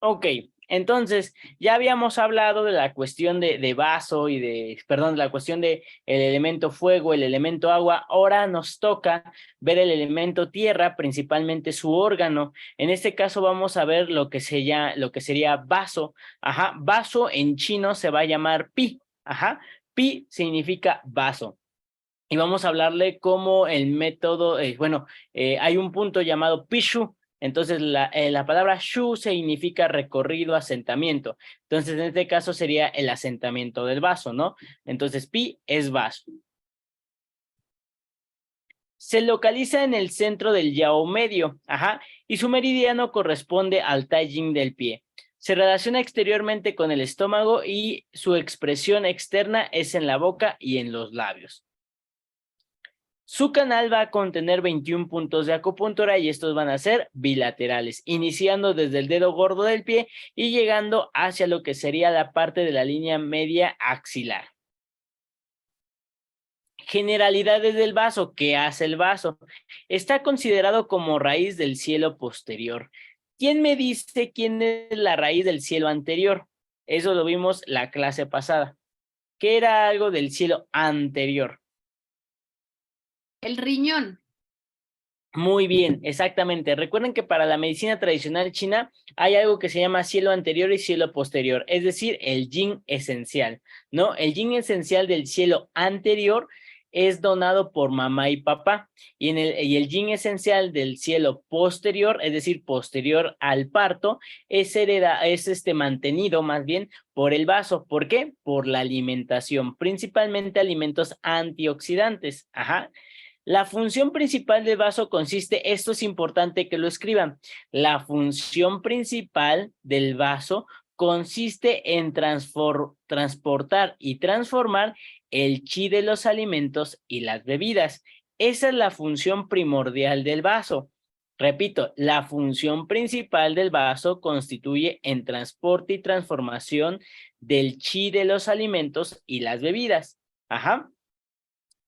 Ok, entonces ya habíamos hablado de la cuestión de vaso y perdón, la cuestión de el elemento fuego, el elemento agua. Ahora nos toca ver el elemento tierra, principalmente su órgano. En este caso vamos a ver lo que sería vaso. Ajá, vaso en chino se va a llamar pi. Ajá, pi significa vaso. Y vamos a hablarle como el método, hay un punto llamado pishu. Entonces la palabra shu significa recorrido, asentamiento. Entonces en este caso sería el asentamiento del vaso, ¿no? Entonces pi es vaso. Se localiza en el centro del yao medio, ajá, y su meridiano corresponde al taijing del pie. Se relaciona exteriormente con el estómago y su expresión externa es en la boca y en los labios. Su canal va a contener 21 puntos de acupuntura y estos van a ser bilaterales, iniciando desde el dedo gordo del pie y llegando hacia lo que sería la parte de la línea media axilar. Generalidades del vaso. ¿Qué hace el vaso? Está considerado como raíz del cielo posterior. ¿Quién me dice quién es la raíz del cielo anterior? Eso lo vimos la clase pasada. ¿Qué era algo del cielo anterior? El riñón. Muy bien, exactamente. Recuerden que para la medicina tradicional china hay algo que se llama cielo anterior y cielo posterior, es decir, el yin esencial, ¿no? El yin esencial del cielo anterior es donado por mamá y papá, y el yin esencial del cielo posterior, es decir, posterior al parto, es mantenido más bien por el vaso. ¿Por qué? Por la alimentación, principalmente alimentos antioxidantes. Ajá. La función principal del vaso consiste, esto es importante que lo escriban, la función principal del vaso consiste en transportar y transformar el chi de los alimentos y las bebidas. Esa es la función primordial del vaso. Repito, la función principal del vaso constituye en transporte y transformación del chi de los alimentos y las bebidas. Ajá.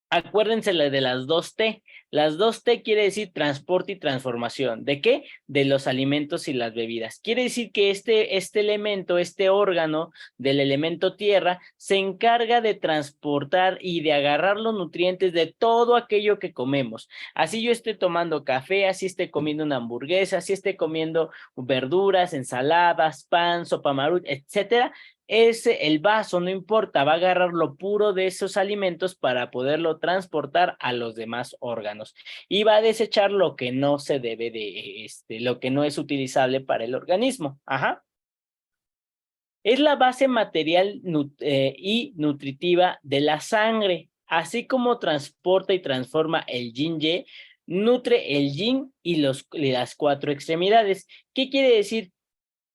Acuérdense de las dos T. Las dos T quiere decir transporte y transformación. ¿De qué? De los alimentos y las bebidas. Quiere decir que este elemento, este órgano del elemento tierra, se encarga de transportar y de agarrar los nutrientes de todo aquello que comemos. Así yo esté tomando café, así esté comiendo una hamburguesa, así esté comiendo verduras, ensaladas, pan, sopa maruch, etcétera. El vaso, no importa, va a agarrar lo puro de esos alimentos para poderlo transportar a los demás órganos y va a desechar lo que no se debe lo que no es utilizable para el organismo. Ajá. Es la base material y nutritiva de la sangre, así como transporta y transforma el yin-ye, nutre el yin y las cuatro extremidades. ¿Qué quiere decir?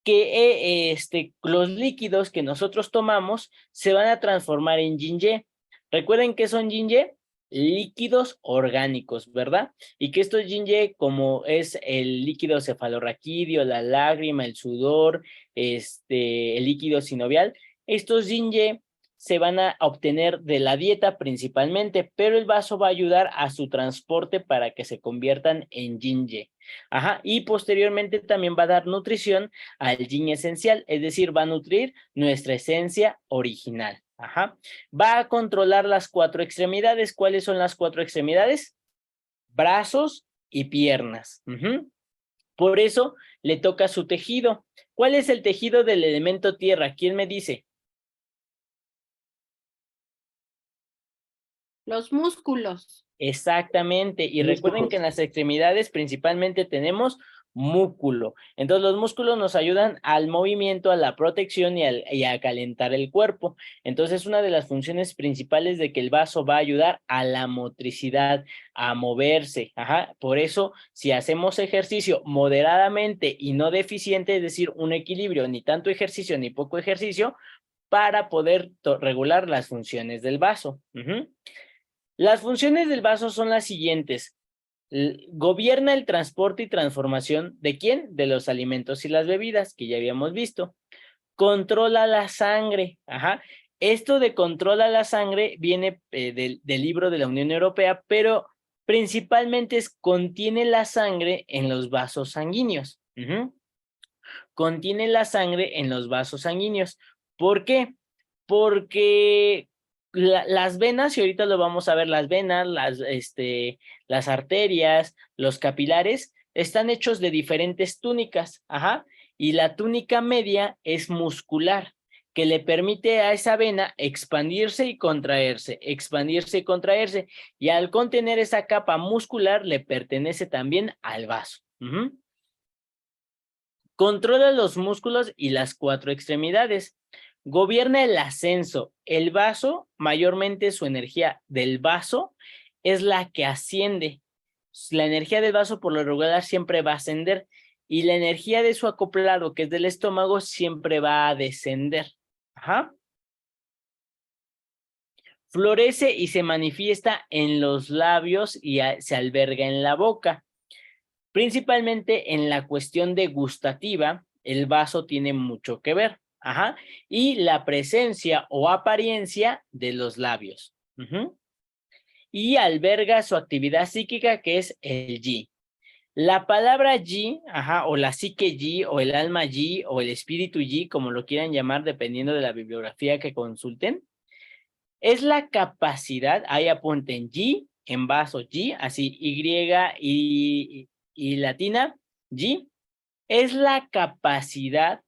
Que los líquidos que nosotros tomamos se van a transformar en yin-ye. Recuerden que son yin-ye, líquidos orgánicos, ¿verdad? Y que estos yin-ye, como es el líquido cefalorraquídeo, la lágrima, el sudor, el líquido sinovial, estos yin-ye se van a obtener de la dieta principalmente, pero el vaso va a ayudar a su transporte para que se conviertan en yin-ye. Ajá, y posteriormente también va a dar nutrición al yin esencial, es decir, va a nutrir nuestra esencia original. Ajá. Va a controlar las cuatro extremidades. ¿Cuáles son las cuatro extremidades? Brazos y piernas. Por eso le toca su tejido. ¿Cuál es el tejido del elemento tierra? ¿Quién me dice? Los músculos. Exactamente, y recuerden que en las extremidades principalmente tenemos músculo. Entonces los músculos nos ayudan al movimiento, a la protección y a calentar el cuerpo. Entonces una de las funciones principales de que el vaso va a ayudar a la motricidad, a moverse. Ajá. Por eso si hacemos ejercicio moderadamente y no deficiente, es decir, un equilibrio, ni tanto ejercicio ni poco ejercicio, para poder regular las funciones del vaso. Las funciones del vaso son las siguientes. Gobierna el transporte y transformación ¿de quién? De los alimentos y las bebidas, que ya habíamos visto. Controla la sangre. Ajá. Esto de controla la sangre viene del libro de la Unión Europea, pero principalmente contiene la sangre en los vasos sanguíneos. contiene la sangre en los vasos sanguíneos. ¿Por qué? Porque las venas, y ahorita lo vamos a ver, las venas, las arterias, los capilares, están hechos de diferentes túnicas, ajá, y la túnica media es muscular, que le permite a esa vena expandirse y contraerse, y al contener esa capa muscular le pertenece también al vaso. Controla los músculos y las 4 extremidades. Gobierna el ascenso. El vaso, mayormente su energía del vaso, es la que asciende. La energía del vaso por lo regular siempre va a ascender y la energía de su acoplado, que es del estómago, siempre va a descender. Ajá. Florece y se manifiesta en los labios y se alberga en la boca. Principalmente en la cuestión degustativa, el vaso tiene mucho que ver. Ajá. Y la presencia o apariencia de los labios. Y alberga su actividad psíquica, que es el yi. La palabra yi, ajá, o la psique yi, o el alma yi, o el espíritu yi, como lo quieran llamar, dependiendo de la bibliografía que consulten, es la capacidad, ahí apunten yi, en vaso yi, así y latina, yi, es la capacidad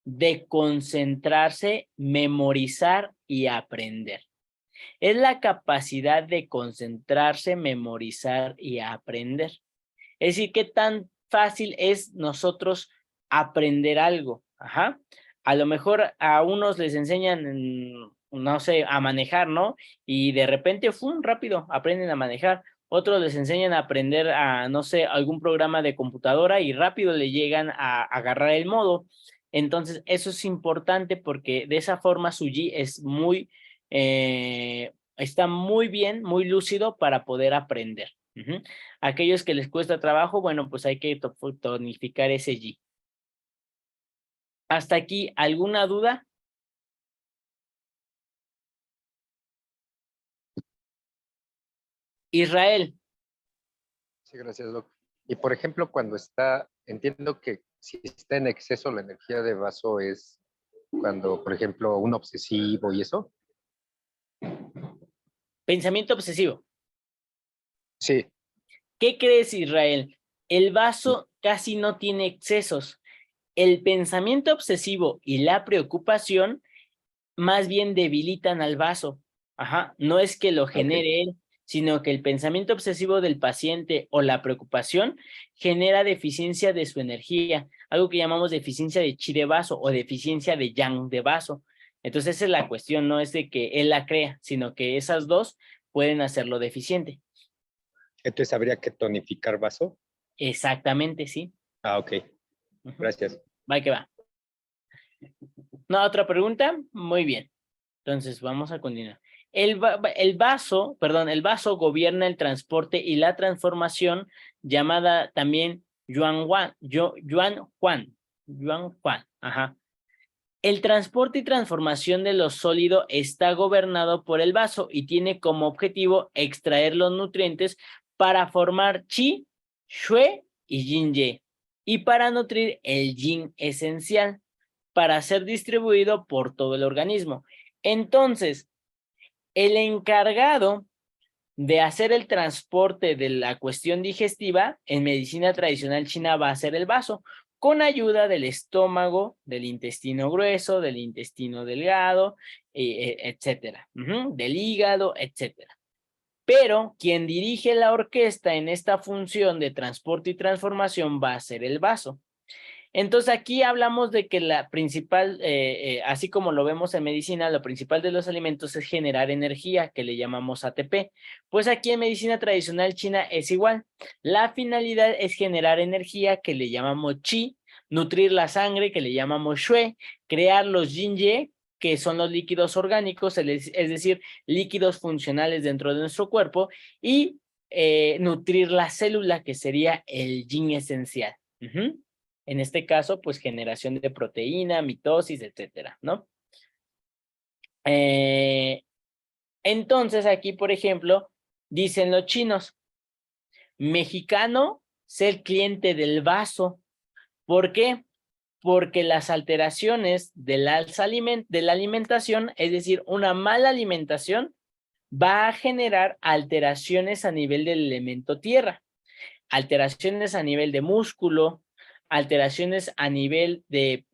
de concentrarse, memorizar y aprender. Es la capacidad de concentrarse, memorizar y aprender. Es decir, qué tan fácil es nosotros aprender algo. Ajá. A lo mejor a unos les enseñan, no sé, a manejar, ¿no? Y de repente, ¡fum!, rápido, aprenden a manejar. Otros les enseñan a aprender a, no sé, algún programa de computadora y rápido le llegan a agarrar el modo. Entonces, eso es importante porque de esa forma su G es está muy bien, muy lúcido para poder aprender. Aquellos que les cuesta trabajo, bueno, pues hay que tonificar ese G. ¿Hasta aquí alguna duda? Israel. Sí, gracias, Doc. Y por ejemplo, cuando está, entiendo que si está en exceso la energía de vaso es cuando, por ejemplo, un obsesivo y eso. Pensamiento obsesivo. Sí. ¿Qué crees, Israel? El vaso casi no tiene excesos. El pensamiento obsesivo y la preocupación más bien debilitan al vaso. Ajá. No es que lo genere él, sino que el pensamiento obsesivo del paciente o la preocupación genera deficiencia de su energía, algo que llamamos deficiencia de chi de vaso o deficiencia de yang de vaso. Entonces esa es la cuestión, no es de que él la crea, sino que esas dos pueden hacerlo deficiente. Entonces habría que tonificar vaso. Exactamente, sí. Ah, ok. Gracias. Va que va. ¿No, otra pregunta? Muy bien. Entonces, vamos a continuar. El vaso gobierna el transporte y la transformación, llamada también Yuan Huan. Ajá. El transporte y transformación de lo sólido está gobernado por el vaso y tiene como objetivo extraer los nutrientes para formar Qi, Xue y Yin Ye, y para nutrir el Yin esencial, para ser distribuido por todo el organismo. Entonces, el encargado de hacer el transporte de la cuestión digestiva en medicina tradicional china va a ser el vaso, con ayuda del estómago, del intestino grueso, del intestino delgado, etcétera, del hígado, etcétera. Pero quien dirige la orquesta en esta función de transporte y transformación va a ser el vaso. Entonces aquí hablamos de que la principal, así como lo vemos en medicina, lo principal de los alimentos es generar energía, que le llamamos ATP. Pues aquí en medicina tradicional china es igual. La finalidad es generar energía, que le llamamos Qi, nutrir la sangre, que le llamamos Xue, crear los Yin-Ye, que son los líquidos orgánicos, es decir, líquidos funcionales dentro de nuestro cuerpo, y nutrir la célula, que sería el Yin esencial. En este caso, pues generación de proteína, mitosis, etcétera, ¿no? Entonces aquí, por ejemplo, dicen los chinos, mexicano, ser cliente del vaso. ¿Por qué? porque las alteraciones de la alimentación, es decir, una mala alimentación, va a generar alteraciones a nivel del elemento tierra, alteraciones a nivel de músculo, alteraciones a nivel de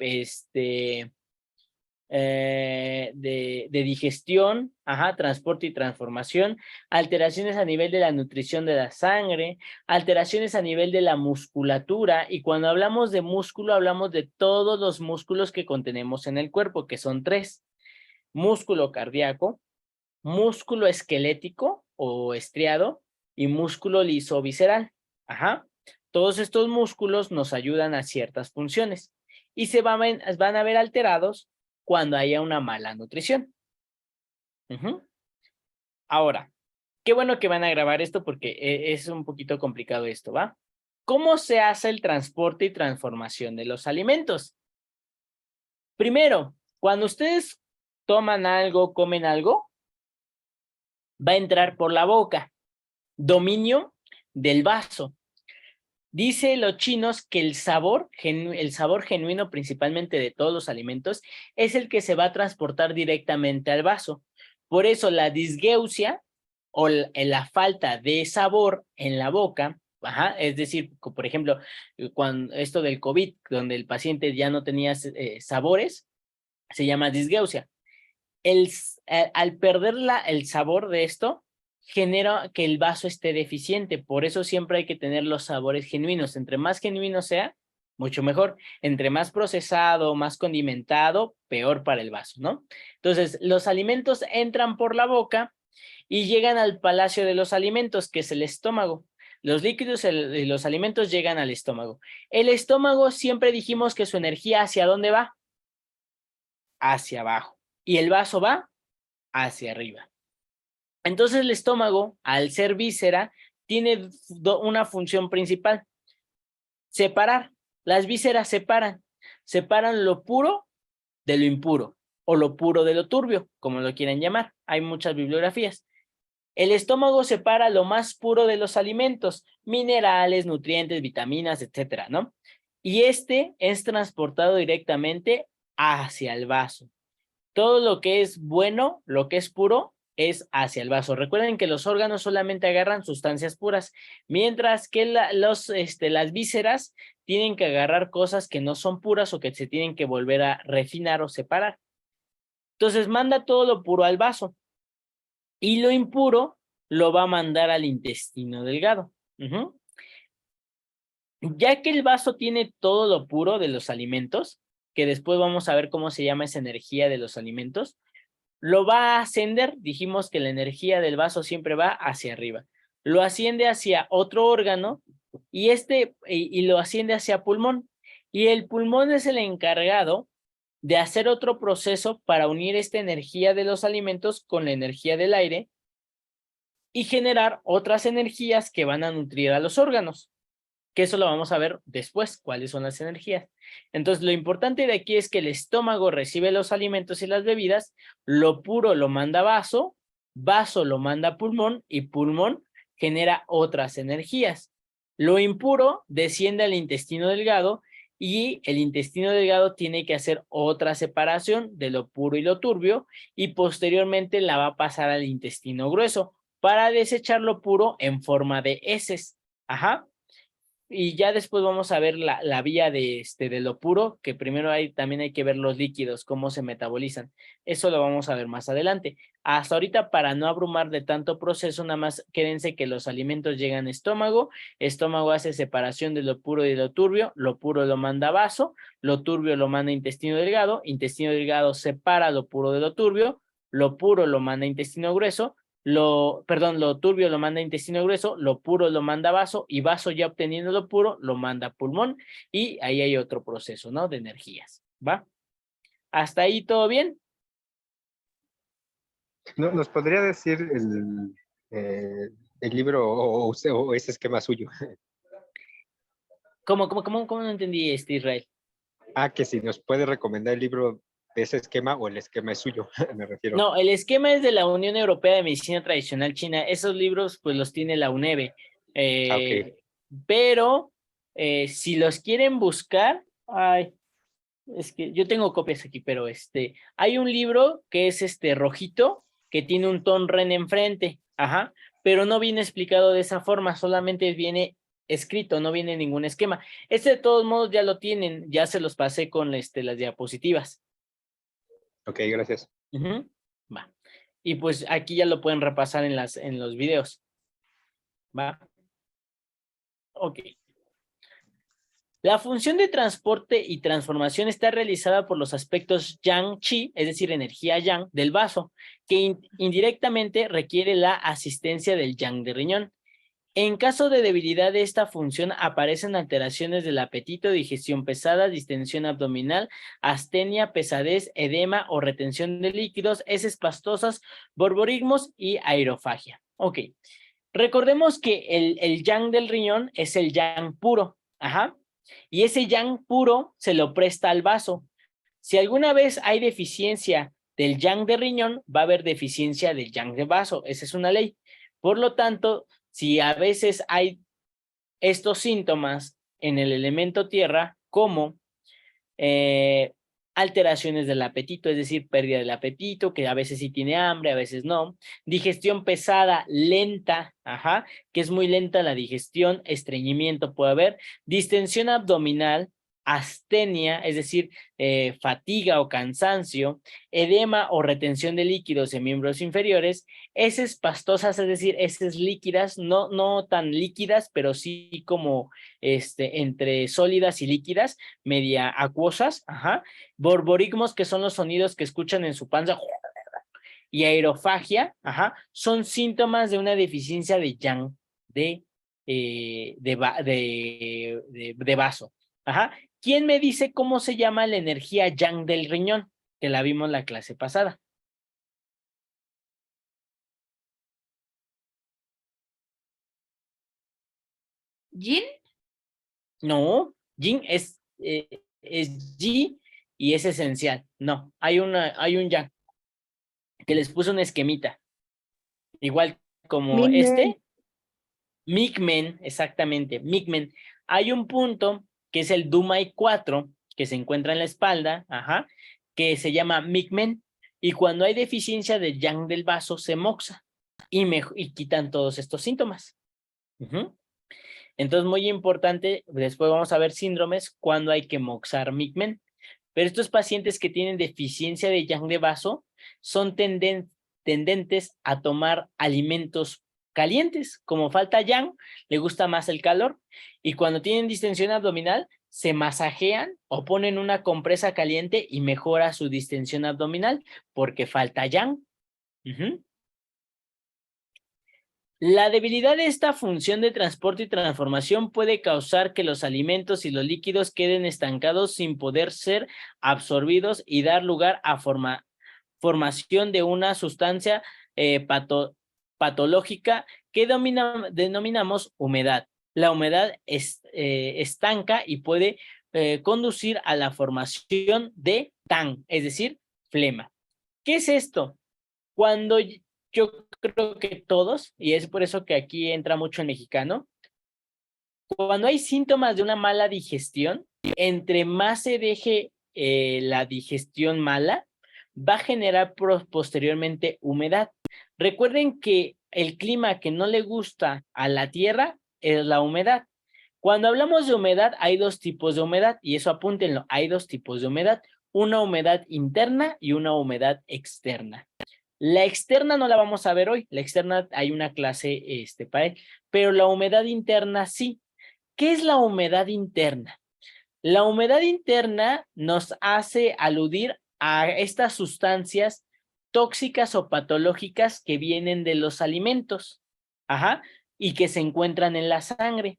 de digestión, transporte y transformación, alteraciones a nivel de la nutrición de la sangre, alteraciones a nivel de la musculatura, y cuando hablamos de músculo, hablamos de todos los músculos que contenemos en el cuerpo, que son 3: músculo cardíaco, músculo esquelético o estriado y músculo liso visceral. Todos estos músculos nos ayudan a ciertas funciones y van a ver alterados cuando haya una mala nutrición. Ahora, qué bueno que van a grabar esto porque es un poquito complicado esto, ¿va? ¿Cómo se hace el transporte y transformación de los alimentos? Primero, cuando ustedes toman algo, comen algo, va a entrar por la boca. Dominio del vaso. Dice los chinos que el sabor genuino principalmente de todos los alimentos es el que se va a transportar directamente al vaso. Por eso la disgeusia o la falta de sabor en la boca, es decir, por ejemplo, cuando esto del COVID, donde el paciente ya no tenía sabores, se llama disgeusia. Al perder el sabor de esto, genera que el vaso esté deficiente. Por eso siempre hay que tener los sabores genuinos. Entre más genuino sea, mucho mejor. Entre más procesado, más condimentado, peor para el vaso, ¿no? Entonces, los alimentos entran por la boca y llegan al palacio de los alimentos, que es el estómago. Los líquidos y los alimentos llegan al estómago. El estómago siempre dijimos que su energía, ¿hacia dónde va? Hacia abajo. Y el vaso va hacia arriba. Entonces el estómago, al ser víscera, tiene una función principal: separar. Las vísceras separan lo puro de lo impuro, o lo puro de lo turbio, como lo quieran llamar. Hay muchas bibliografías. El estómago separa lo más puro de los alimentos, minerales, nutrientes, vitaminas, etcétera, ¿no? Y este es transportado directamente hacia el vaso. Todo lo que es bueno, lo que es puro, es hacia el vaso. Recuerden que los órganos solamente agarran sustancias puras, mientras que las vísceras tienen que agarrar cosas que no son puras o que se tienen que volver a refinar o separar. Entonces manda todo lo puro al vaso y lo impuro lo va a mandar al intestino delgado. Ya que el vaso tiene todo lo puro de los alimentos, que después vamos a ver cómo se llama esa energía de los alimentos, lo va a ascender. Dijimos que la energía del vaso siempre va hacia arriba. Lo asciende hacia otro órgano y lo asciende hacia pulmón. Y el pulmón es el encargado de hacer otro proceso para unir esta energía de los alimentos con la energía del aire y generar otras energías que van a nutrir a los órganos, que eso lo vamos a ver después, cuáles son las energías. Entonces, lo importante de aquí es que el estómago recibe los alimentos y las bebidas, lo puro lo manda a vaso, vaso lo manda a pulmón y pulmón genera otras energías. Lo impuro desciende al intestino delgado y el intestino delgado tiene que hacer otra separación de lo puro y lo turbio y posteriormente la va a pasar al intestino grueso para desechar lo puro en forma de heces. Y ya después vamos a ver la vía de lo puro, que primero también hay que ver los líquidos, cómo se metabolizan. Eso lo vamos a ver más adelante. Hasta ahorita, para no abrumar de tanto proceso, nada más quédense que los alimentos llegan a estómago, estómago hace separación de lo puro y de lo turbio, lo puro lo manda a vaso, lo turbio lo manda a intestino delgado separa lo puro de lo turbio, lo puro lo manda a intestino grueso, lo turbio lo manda a intestino grueso, lo puro lo manda a vaso y vaso, ya obteniendo lo puro, lo manda a pulmón y ahí hay otro proceso, ¿no? De energías, ¿va? ¿Hasta ahí todo bien? ¿Nos podría decir el libro o ese esquema suyo? ¿Cómo no entendí, Israel? Que si nos puede recomendar el libro de ese esquema o el esquema es suyo, me refiero. No, el esquema es de la Unión Europea de Medicina Tradicional China. Esos libros pues los tiene la UNEVE. Okay. Pero si los quieren buscar, Es que yo tengo copias aquí, pero hay un libro que es rojito, que tiene un tonren enfrente, ajá, pero no viene explicado de esa forma, solamente viene escrito, no viene ningún esquema. De todos modos ya lo tienen, ya se los pasé con las diapositivas. Ok, gracias. Ujú, va. Y pues aquí ya lo pueden repasar en los videos. Va. Ok. La función de transporte y transformación está realizada por los aspectos yang-chi, es decir, energía yang del vaso, que indirectamente requiere la asistencia del yang de riñón. En caso de debilidad de esta función aparecen alteraciones del apetito, digestión pesada, distensión abdominal, astenia, pesadez, edema o retención de líquidos, heces pastosas, borborismos y aerofagia. Ok, recordemos que el yang del riñón es el yang puro, ajá, y ese yang puro se lo presta al vaso. Si alguna vez hay deficiencia del yang de riñón, va a haber deficiencia del yang de vaso, esa es una ley. Por lo tanto, si a veces hay estos síntomas en el elemento tierra, como alteraciones del apetito, es decir, pérdida del apetito, que a veces sí tiene hambre, a veces no, digestión pesada, lenta, ajá, que es muy lenta la digestión, estreñimiento puede haber, distensión abdominal, astenia, es decir, fatiga o cansancio, edema o retención de líquidos en miembros inferiores, heces pastosas, es decir, heces líquidas, no tan líquidas, pero sí como entre sólidas y líquidas, media acuosas, ajá, borborigmos, que son los sonidos que escuchan en su panza, y aerofagia, ajá, son síntomas de una deficiencia de yang de vaso, ajá. ¿Quién me dice cómo se llama la energía yang del riñón? Que la vimos la clase pasada. ¿Yin? No, yin es yi y es esencial. No, hay un yang que les puse una esquemita. Igual como Migmen. Migmen, exactamente, Migmen. Hay un punto que es el Dumai 4, que se encuentra en la espalda, ajá, que se llama Migmen, y cuando hay deficiencia de yang del vaso se moxa y quitan todos estos síntomas. Ujú. Entonces, muy importante, después vamos a ver síndromes cuando hay que moxar Migmen. Pero estos pacientes que tienen deficiencia de yang de vaso son tendentes a tomar alimentos calientes. Como falta yang, le gusta más el calor. Y cuando tienen distensión abdominal, se masajean o ponen una compresa caliente y mejora su distensión abdominal porque falta yang. La debilidad de esta función de transporte y transformación puede causar que los alimentos y los líquidos queden estancados sin poder ser absorbidos y dar lugar a formación de una sustancia patológica que denominamos humedad. La humedad estanca y puede conducir a la formación de TAN, es decir, flema. ¿Qué es esto? Cuando yo creo que todos, y es por eso que aquí entra mucho el mexicano, cuando hay síntomas de una mala digestión, entre más se deje la digestión mala, va a generar posteriormente humedad. Recuerden que el clima que no le gusta a la tierra es la humedad. Cuando hablamos de humedad, hay dos tipos de humedad, y eso apúntenlo, hay dos tipos de humedad, una humedad interna y una humedad externa. La externa no la vamos a ver hoy, la externa hay una clase para él, pero la humedad interna sí. ¿Qué es la humedad interna? La humedad interna nos hace aludir a estas sustancias tóxicas o patológicas que vienen de los alimentos, ajá, y que se encuentran en la sangre.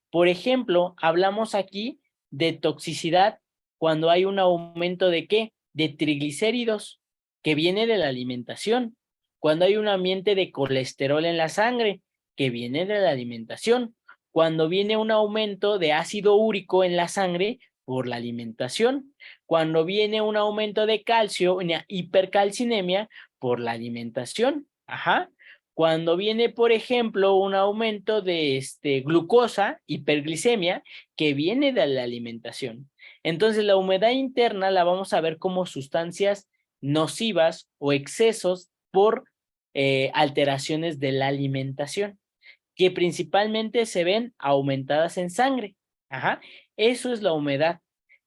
Por ejemplo, hablamos aquí de toxicidad cuando hay un aumento de ¿qué? De triglicéridos, que viene de la alimentación. Cuando hay un ambiente de colesterol en la sangre, que viene de la alimentación. Cuando viene un aumento de ácido úrico en la sangre por la alimentación. Cuando viene un aumento de calcio, una hipercalcinemia por la alimentación. Ajá. Cuando viene, por ejemplo, un aumento de glucosa, hiperglicemia, que viene de la alimentación. Entonces, la humedad interna la vamos a ver como sustancias nocivas o excesos por alteraciones de la alimentación, que principalmente se ven aumentadas en sangre. Ajá. Eso es la humedad,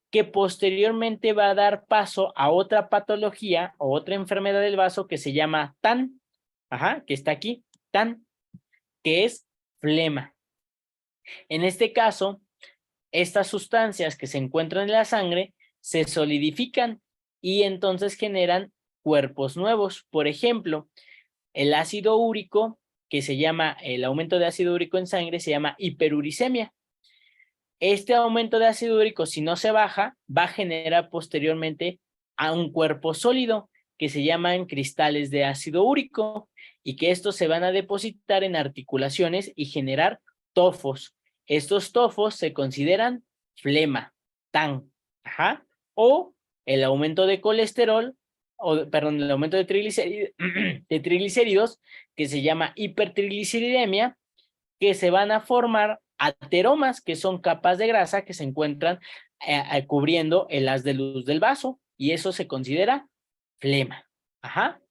que posteriormente va a dar paso a otra patología o otra enfermedad del vaso que se llama TAN, ajá, que está aquí, TAN, que es flema. En este caso, estas sustancias que se encuentran en la sangre se solidifican y entonces generan cuerpos nuevos. Por ejemplo, el ácido úrico, que se llama, el aumento de ácido úrico en sangre, se llama hiperuricemia. Este aumento de ácido úrico, si no se baja, va a generar posteriormente a un cuerpo sólido que se llaman cristales de ácido úrico y que estos se van a depositar en articulaciones y generar tofos. Estos tofos se consideran flema, TAN, ajá, o el aumento de colesterol, o perdón, el aumento de triglicéridos, que se llama hipertrigliceridemia, que se van a formar ateromas, que son capas de grasa que se encuentran cubriendo el haz de luz del vaso, y eso se considera flema. Ajá.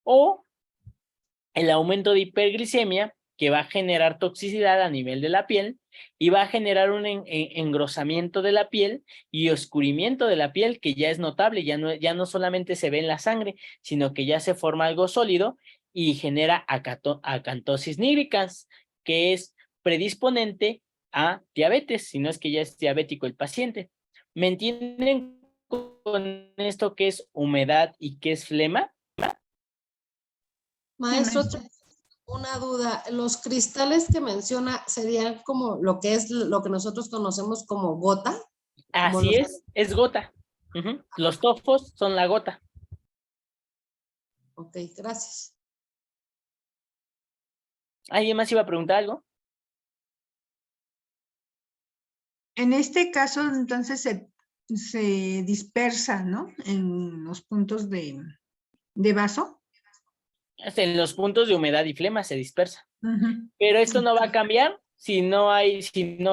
O el aumento de hiperglicemia, que va a generar toxicidad a nivel de la piel y va a generar un engrosamiento de la piel y oscurimiento de la piel que ya es notable, ya no solamente se ve en la sangre, sino que ya se forma algo sólido y genera acantosis nigricans, que es predisponente a diabetes, si no es que ya es diabético el paciente. ¿Me entienden con esto que es humedad y qué es flema? Maestro, una duda. Los cristales que menciona serían como lo que es lo que nosotros conocemos como gota. Así es gota. Los tofos son la gota. Ok, gracias. ¿Alguien más iba a preguntar algo? En este caso, entonces, se dispersa, ¿no? En los puntos de vaso. En los puntos de humedad y flema se dispersa. Pero esto no va a cambiar si no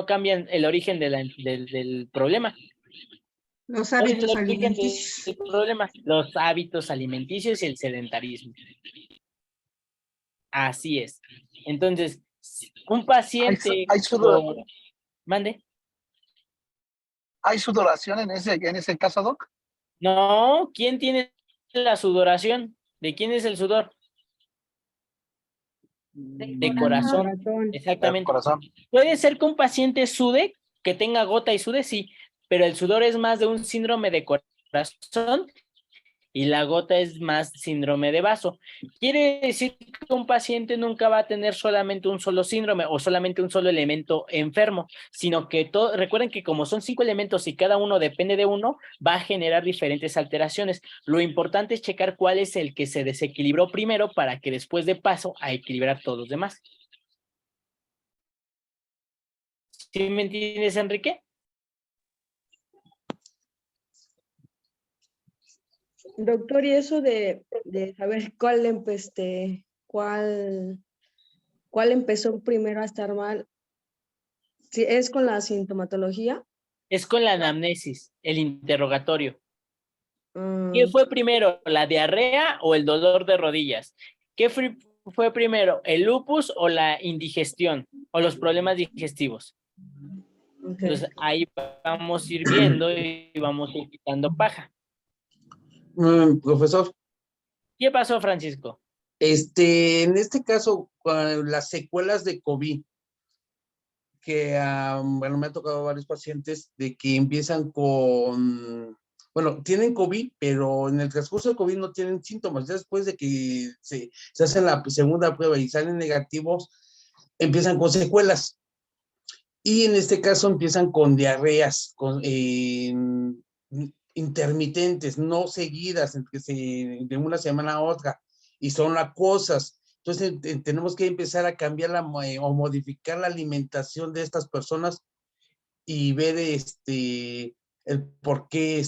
cambian el origen del problema. Los hábitos ¿Cuál es el origen alimenticios. del problema? Los hábitos alimenticios y el sedentarismo. Así es. Entonces, un paciente... Mande. ¿Hay sudoración en ese caso, Doc? No, ¿quién tiene la sudoración? ¿De quién es el sudor? De corazón. Exactamente. Corazón. Puede ser que un paciente sude, que tenga gota y sude, sí, pero el sudor es más de un síndrome de corazón y la gota es más síndrome de vaso. Quiere decir que un paciente nunca va a tener solamente un solo síndrome o solamente un solo elemento enfermo, sino que recuerden que como son 5 elementos y cada uno depende de uno, va a generar diferentes alteraciones. Lo importante es checar cuál es el que se desequilibró primero para que después de paso a equilibrar todos los demás. ¿Sí me entiendes, Enrique? Doctor, y eso de saber cuál empezó primero a estar mal, ¿sí es con la sintomatología? Es con la anamnesis, el interrogatorio. ¿Qué fue primero, la diarrea o el dolor de rodillas? ¿Qué fue primero, el lupus o la indigestión o los problemas digestivos? Okay. Entonces ahí vamos a ir viendo y vamos a ir quitando paja. Profesor, ¿Qué pasó, Francisco? en este caso, las secuelas de COVID, que bueno, me ha tocado varios pacientes de que empiezan bueno, tienen COVID, pero en el transcurso del COVID no tienen síntomas. Ya después de que se hacen la segunda prueba y salen negativos, empiezan con secuelas. Y en este caso empiezan con diarreas, intermitentes, no seguidas, de una semana a otra, y son acuosas. Entonces tenemos que empezar a cambiar o modificar la alimentación de estas personas y ver el por qué,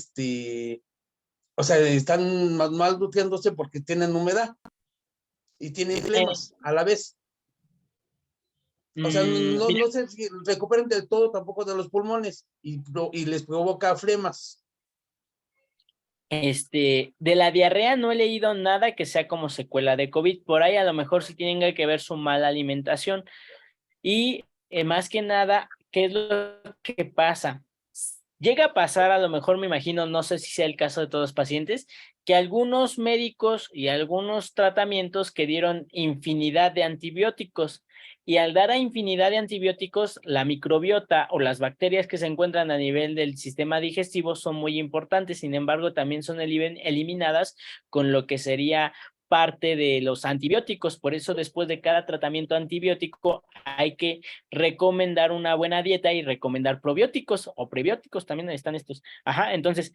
o sea, están mal nutriéndose porque tienen humedad y tienen flemas a la vez. O sea, no, Mira, no se recuperan del todo tampoco de los pulmones y les provoca flemas. de la diarrea no he leído nada que sea como secuela de COVID. Por ahí a lo mejor sí tienen que ver su mala alimentación. Y más que nada, ¿qué es lo que pasa? Llega a pasar, a lo mejor me imagino, no sé si sea el caso de todos los pacientes, que algunos médicos y algunos tratamientos que dieron infinidad de antibióticos, y al dar a infinidad de antibióticos, la microbiota o las bacterias que se encuentran a nivel del sistema digestivo son muy importantes. Sin embargo, también son eliminadas con lo que sería parte de los antibióticos. Por eso, después de cada tratamiento antibiótico, hay que recomendar una buena dieta y recomendar probióticos o prebióticos, también están estos. Ajá, entonces,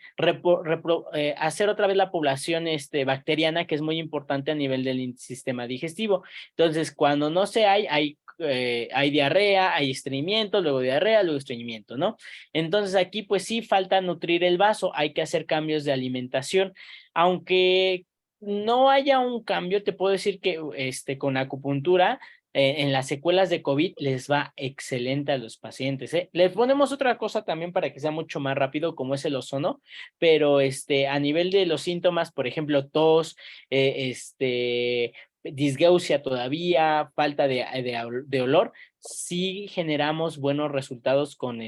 hacer otra vez la población bacteriana, que es muy importante a nivel del sistema digestivo. Entonces, cuando no se hay diarrea, hay estreñimiento, luego diarrea, luego estreñimiento, ¿no? Entonces, aquí pues sí falta nutrir el vaso, hay que hacer cambios de alimentación, aunque no haya un cambio, te puedo decir que con acupuntura, en las secuelas de COVID les va excelente a los pacientes, ¿eh? Les ponemos otra cosa también para que sea mucho más rápido, como es el ozono, pero a nivel de los síntomas, por ejemplo, tos, disgeusia todavía, falta de olor, sí generamos buenos resultados con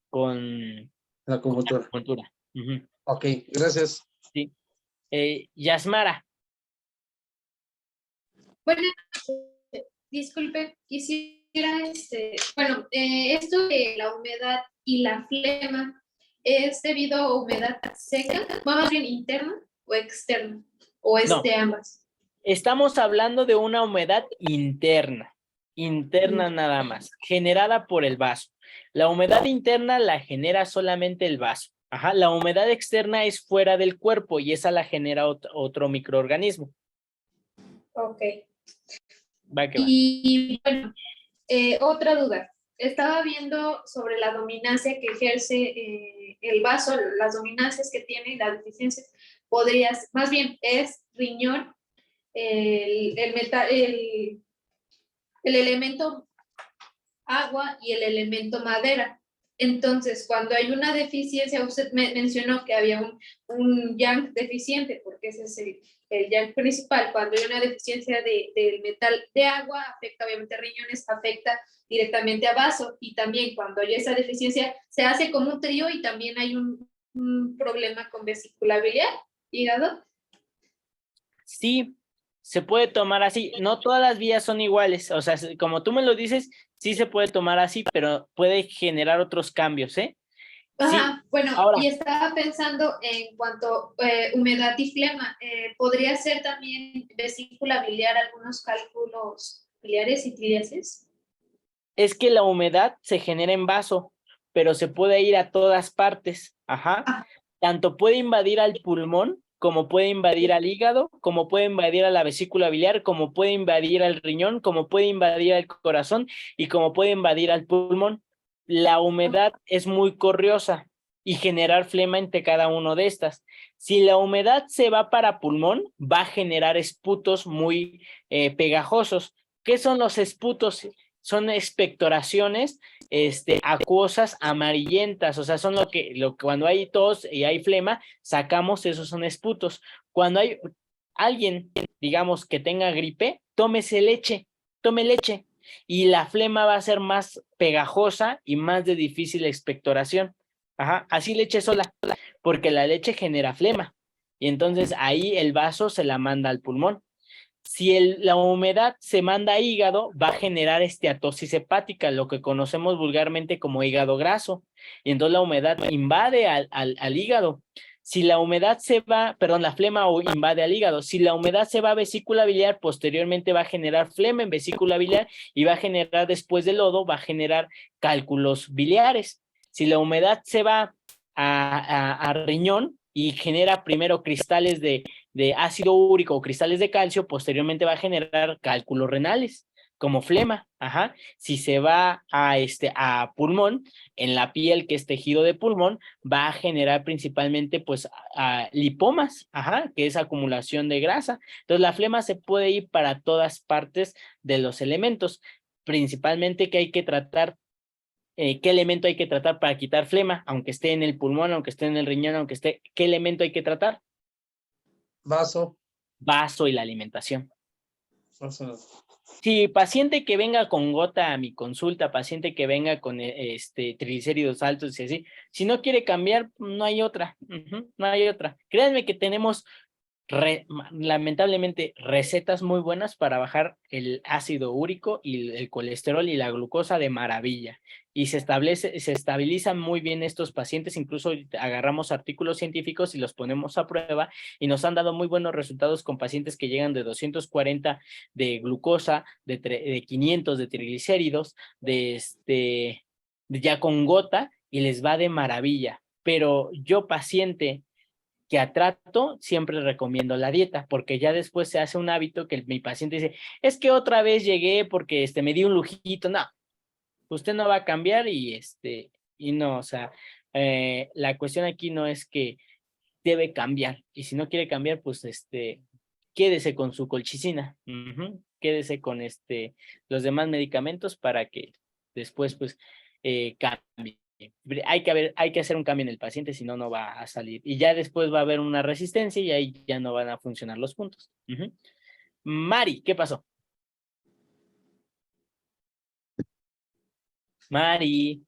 con La acupuntura. acupuntura. Ujú. Ok, gracias. Sí. Yasmara. Bueno, disculpe, quisiera, bueno, esto de la humedad y la flema, ¿es debido a humedad seca, más bien interna o externa? ¿O es No. de ambas? Estamos hablando de una humedad interna nada más, generada por el vaso. La humedad interna la genera solamente el vaso. Ajá, la humedad externa es fuera del cuerpo y esa la genera otro microorganismo. Ok. Va que va. Y bueno, otra duda. Estaba viendo sobre la dominancia que ejerce el vaso, las dominancias que tiene, las deficiencias. Más bien, es riñón, el elemento agua y el elemento madera. Entonces, cuando hay una deficiencia, usted mencionó que había un yang deficiente, porque ese es el yang principal. Cuando hay una deficiencia del metal de agua, afecta obviamente a riñones, afecta directamente a vaso. Y también cuando hay esa deficiencia, se hace como un trío y también hay un problema con vesícula biliar, hígado. Sí, se puede tomar así. No todas las vías son iguales. O sea, como tú me lo dices, sí se puede tomar así, pero puede generar otros cambios, ¿eh? Sí. Ajá, bueno, Ahora, y estaba pensando en cuanto humedad y flema, ¿podría ser también vesícula biliar algunos cálculos biliares y tiliaces? es que la humedad se genera en vaso, pero se puede ir a todas partes. Ajá. Ah. Tanto puede invadir al pulmón, como puede invadir al hígado, como puede invadir a la vesícula biliar, como puede invadir al riñón, como puede invadir al corazón y como puede invadir al pulmón. La humedad es muy corriosa y generar flema entre cada uno de estas. Si la humedad se va para pulmón, va a generar esputos muy pegajosos. ¿Qué son los esputos? Son expectoraciones acuosas amarillentas, o sea, son lo que cuando hay tos y hay flema, sacamos, esos son esputos. Cuando hay alguien, digamos, que tenga gripe, tome leche, y la flema va a ser más pegajosa y más de difícil expectoración. Ajá, así leche sola, porque la leche genera flema, y entonces ahí el vaso se la manda al pulmón. Si la humedad se manda a hígado, va a generar esteatosis hepática, lo que conocemos vulgarmente como hígado graso. Y entonces la humedad invade al hígado. Si la humedad se va, perdón, la flema invade al hígado. Si la humedad se va a vesícula biliar, posteriormente va a generar flema en vesícula biliar y va a generar, después del lodo, va a generar cálculos biliares. Si la humedad se va a riñón y genera primero cristales de ácido úrico o cristales de calcio, posteriormente va a generar cálculos renales como flema. Ajá. Si se va a pulmón, en la piel, que es tejido de pulmón, va a generar principalmente pues lipomas, ajá, que es acumulación de grasa. Entonces la flema se puede ir para todas partes de los elementos. principalmente que hay que tratar, qué elemento hay que tratar para quitar flema, aunque esté en el pulmón, aunque esté en el riñón, aunque esté, ¿qué elemento hay que tratar? Vaso. Vaso y la alimentación. Vaso. Sí, paciente que venga con gota a mi consulta, paciente que venga con triglicéridos altos y así, si no quiere cambiar, no hay otra, no hay otra. Créanme que tenemos lamentablemente recetas muy buenas para bajar el ácido úrico y el colesterol y la glucosa de maravilla. Y se estabilizan muy bien estos pacientes, incluso agarramos artículos científicos y los ponemos a prueba y nos han dado muy buenos resultados con pacientes que llegan de 240 de glucosa, de 500 de triglicéridos, de ya con gota y les va de maravilla. Pero yo paciente que a trato, siempre recomiendo la dieta, porque ya después se hace un hábito que mi paciente dice, es que otra vez llegué porque me di un lujito. No, usted no va a cambiar y no, o sea, la cuestión aquí no es que debe cambiar, y si no quiere cambiar, pues quédese con su colchicina, quédese con los demás medicamentos para que después pues cambie. Hay que hacer un cambio en el paciente, si no, no va a salir. Y ya después va a haber una resistencia y ahí ya no van a funcionar los puntos. Mari, ¿qué pasó? Mari.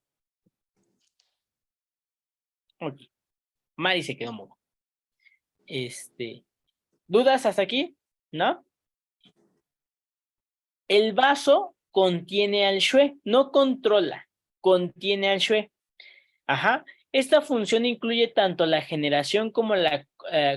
Ok. Mari se quedó mudo. ¿Dudas hasta aquí? ¿No? El vaso contiene al Xue, no controla, contiene al Xue. Ajá. Esta función incluye tanto la generación como la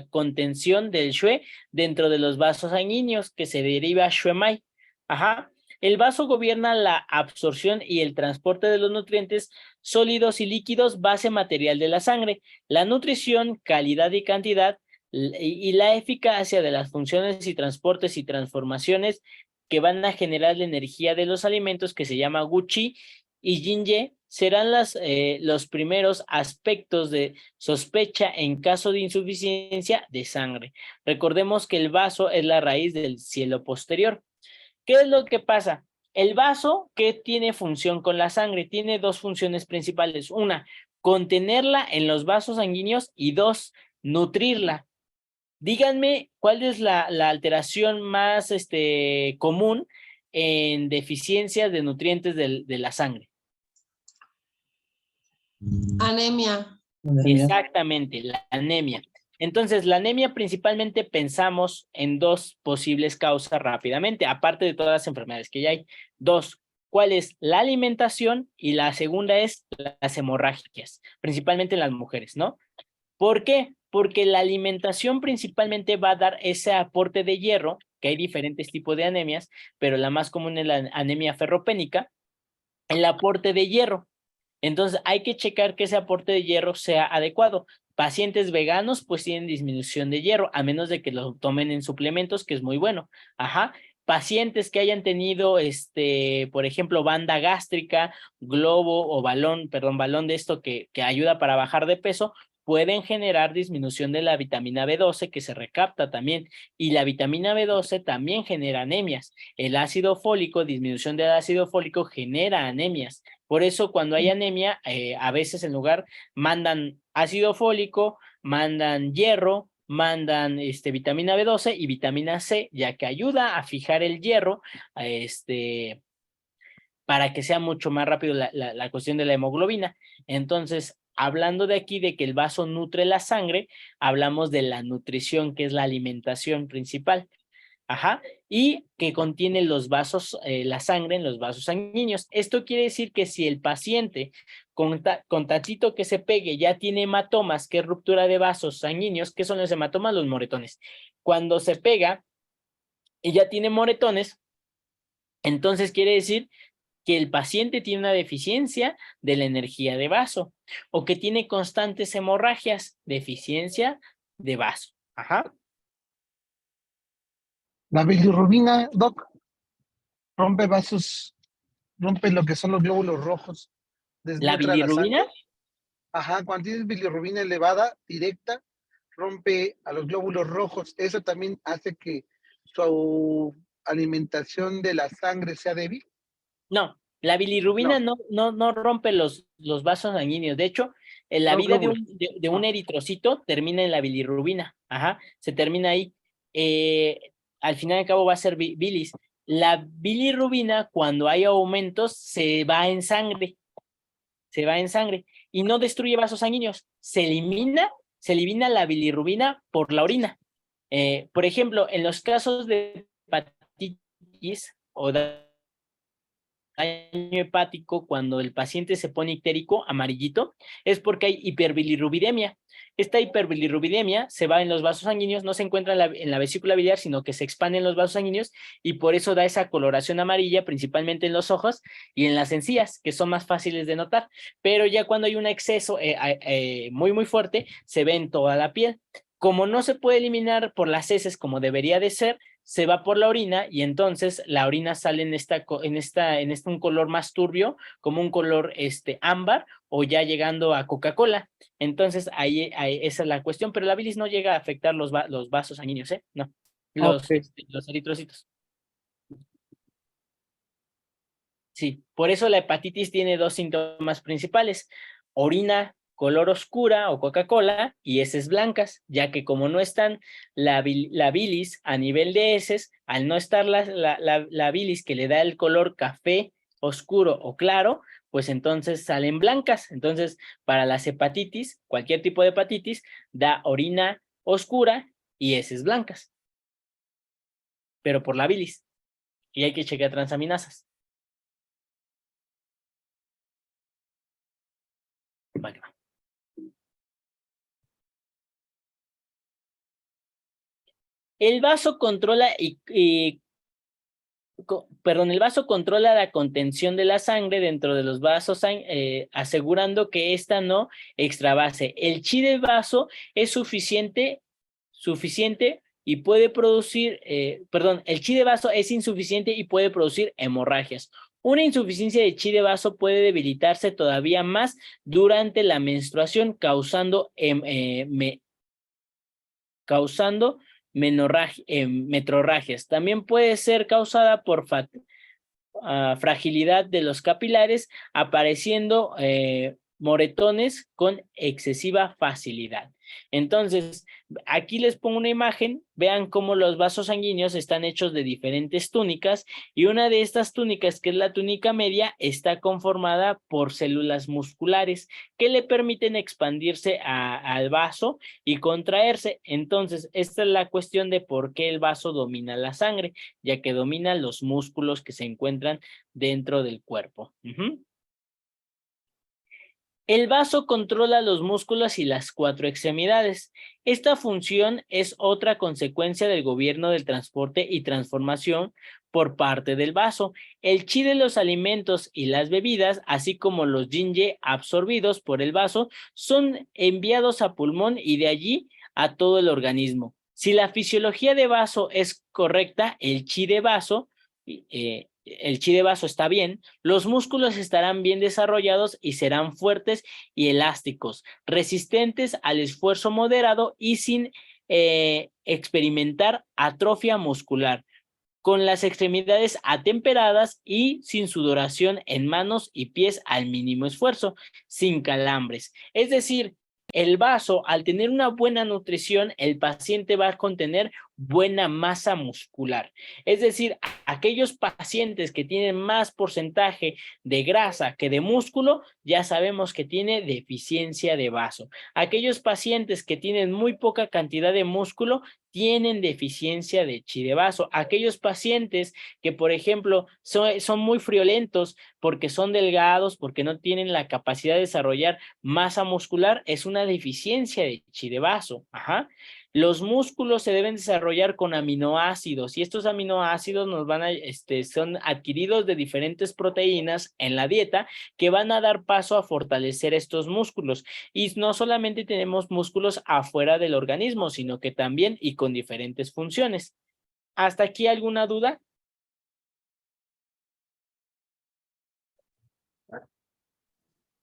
contención del Xue dentro de los vasos sanguíneos, que se deriva Xuemai. Ajá. El vaso gobierna la absorción y el transporte de los nutrientes sólidos y líquidos, base material de la sangre, la nutrición, calidad y cantidad, y la eficacia de las funciones y transportes y transformaciones que van a generar la energía de los alimentos, que se llama Guqi y Yin-Ye, serán los primeros aspectos de sospecha en caso de insuficiencia de sangre. Recordemos que el vaso es la raíz del cielo posterior. ¿Qué es lo que pasa? El vaso, ¿qué tiene función con la sangre? Tiene dos funciones principales. Una, contenerla en los vasos sanguíneos, y dos, nutrirla. Díganme, ¿cuál es la alteración más común en deficiencias de nutrientes de la sangre? Anemia. Exactamente, la anemia. Entonces, la anemia principalmente pensamos en dos posibles causas rápidamente, aparte de todas las enfermedades que ya hay. Dos, ¿cuál es? La alimentación, y la segunda es las hemorragias, principalmente en las mujeres, ¿no? ¿Por qué? Porque la alimentación principalmente va a dar ese aporte de hierro, que hay diferentes tipos de anemias, pero la más común es la anemia ferropénica, el aporte de hierro. Entonces hay que checar que ese aporte de hierro sea adecuado. Pacientes veganos pues tienen disminución de hierro, a menos de que lo tomen en suplementos, que es muy bueno. Ajá. Pacientes que hayan tenido, por ejemplo, banda gástrica, globo o balón de esto que ayuda para bajar de peso, pueden generar disminución de la vitamina B12, que se recapta también, y la vitamina B12 también genera anemias. El ácido fólico, disminución del ácido fólico, genera anemias. Por eso cuando hay anemia, a veces en lugar mandan ácido fólico, mandan hierro, mandan vitamina B12 y vitamina C, ya que ayuda a fijar el hierro, para que sea mucho más rápido la cuestión de la hemoglobina. Entonces, hablando de aquí de que el vaso nutre la sangre, hablamos de la nutrición, que es la alimentación principal. Ajá, y que contiene los vasos, la sangre en los vasos sanguíneos. Esto quiere decir que si el paciente con tantito que se pegue ya tiene hematomas, que es ruptura de vasos sanguíneos, ¿qué son los hematomas? Los moretones. Cuando se pega y ya tiene moretones, entonces quiere decir que el paciente tiene una deficiencia de la energía de vaso, o que tiene constantes hemorragias, deficiencia de vaso. Ajá. La bilirrubina, Doc, rompe vasos, rompe lo que son los glóbulos rojos. ¿La Desnutra la bilirrubina? sangre. Ajá, cuando tienes bilirrubina elevada, directa, rompe a los glóbulos rojos. Eso también hace que su alimentación de la sangre sea débil. No, la bilirrubina no rompe los vasos sanguíneos. De hecho, en la Los vida de glóbulos. de un eritrocito termina en la bilirrubina. Ajá, se termina ahí. Al final y al cabo va a ser bilis. La bilirrubina, cuando hay aumentos, se va en sangre. Se va en sangre y no destruye vasos sanguíneos. Se elimina la bilirrubina por la orina. Por ejemplo, en los casos de hepatitis o daño hepático, cuando el paciente se pone ictérico, amarillito, es porque hay hiperbilirrubidemia. Esta hiperbilirrubidemia se va en los vasos sanguíneos, no se encuentra en la vesícula biliar, sino que se expande en los vasos sanguíneos y por eso da esa coloración amarilla, principalmente en los ojos y en las encías, que son más fáciles de notar. Pero ya cuando hay un exceso muy fuerte, se ve en toda la piel. Como no se puede eliminar por las heces como debería de ser, se va por la orina y entonces la orina sale en un color más turbio, como un color ámbar o ya llegando a Coca-Cola. Entonces esa es la cuestión, pero la bilis no llega a afectar los vasos sanguíneos, ¿eh? No, los eritrocitos. Sí, por eso la hepatitis tiene dos síntomas principales: orina color oscura o Coca-Cola y heces blancas, ya que como no están la bilis a nivel de heces, al no estar la bilis que le da el color café oscuro o claro, pues entonces salen blancas. Entonces, para las hepatitis, cualquier tipo de hepatitis, da orina oscura y heces blancas, pero por la bilis. Y hay que checar transaminasas. Vale. El vaso controla el vaso controla la contención de la sangre dentro de los vasos, asegurando que ésta no extravase. El chi del vaso es suficiente y puede producir, el chi de vaso es insuficiente y puede producir hemorragias. Una insuficiencia de chi de vaso puede debilitarse todavía más durante la menstruación, causando metrorragias. También puede ser causada por fragilidad de los capilares, apareciendo moretones con excesiva facilidad. Entonces, aquí les pongo una imagen, vean cómo los vasos sanguíneos están hechos de diferentes túnicas y una de estas túnicas, que es la túnica media, está conformada por células musculares que le permiten expandirse al vaso y contraerse. Entonces, esta es la cuestión de por qué el vaso domina la sangre, ya que domina los músculos que se encuentran dentro del cuerpo. El vaso controla los músculos y las 4 extremidades. Esta función es otra consecuencia del gobierno del transporte y transformación por parte del vaso. El chi de los alimentos y las bebidas, así como los yin-ye absorbidos por el vaso, son enviados a pulmón y de allí a todo el organismo. Si la fisiología de vaso es correcta, el chi de vaso está bien, los músculos estarán bien desarrollados y serán fuertes y elásticos, resistentes al esfuerzo moderado y sin experimentar atrofia muscular, con las extremidades atemperadas y sin sudoración en manos y pies al mínimo esfuerzo, sin calambres. Es decir, el vaso, al tener una buena nutrición, el paciente va a contener buena masa muscular. Es decir, aquellos pacientes que tienen más porcentaje de grasa que de músculo, ya sabemos que tiene deficiencia de vaso. Aquellos pacientes que tienen muy poca cantidad de músculo, tienen deficiencia de chi de vaso. Aquellos pacientes que, por ejemplo, son muy friolentos porque son delgados, porque no tienen la capacidad de desarrollar masa muscular, es una deficiencia de chi de vaso. Los músculos se deben desarrollar con aminoácidos y estos aminoácidos son adquiridos de diferentes proteínas en la dieta que van a dar paso a fortalecer estos músculos. Y no solamente tenemos músculos afuera del organismo, sino que también y con diferentes funciones. ¿Hasta aquí alguna duda?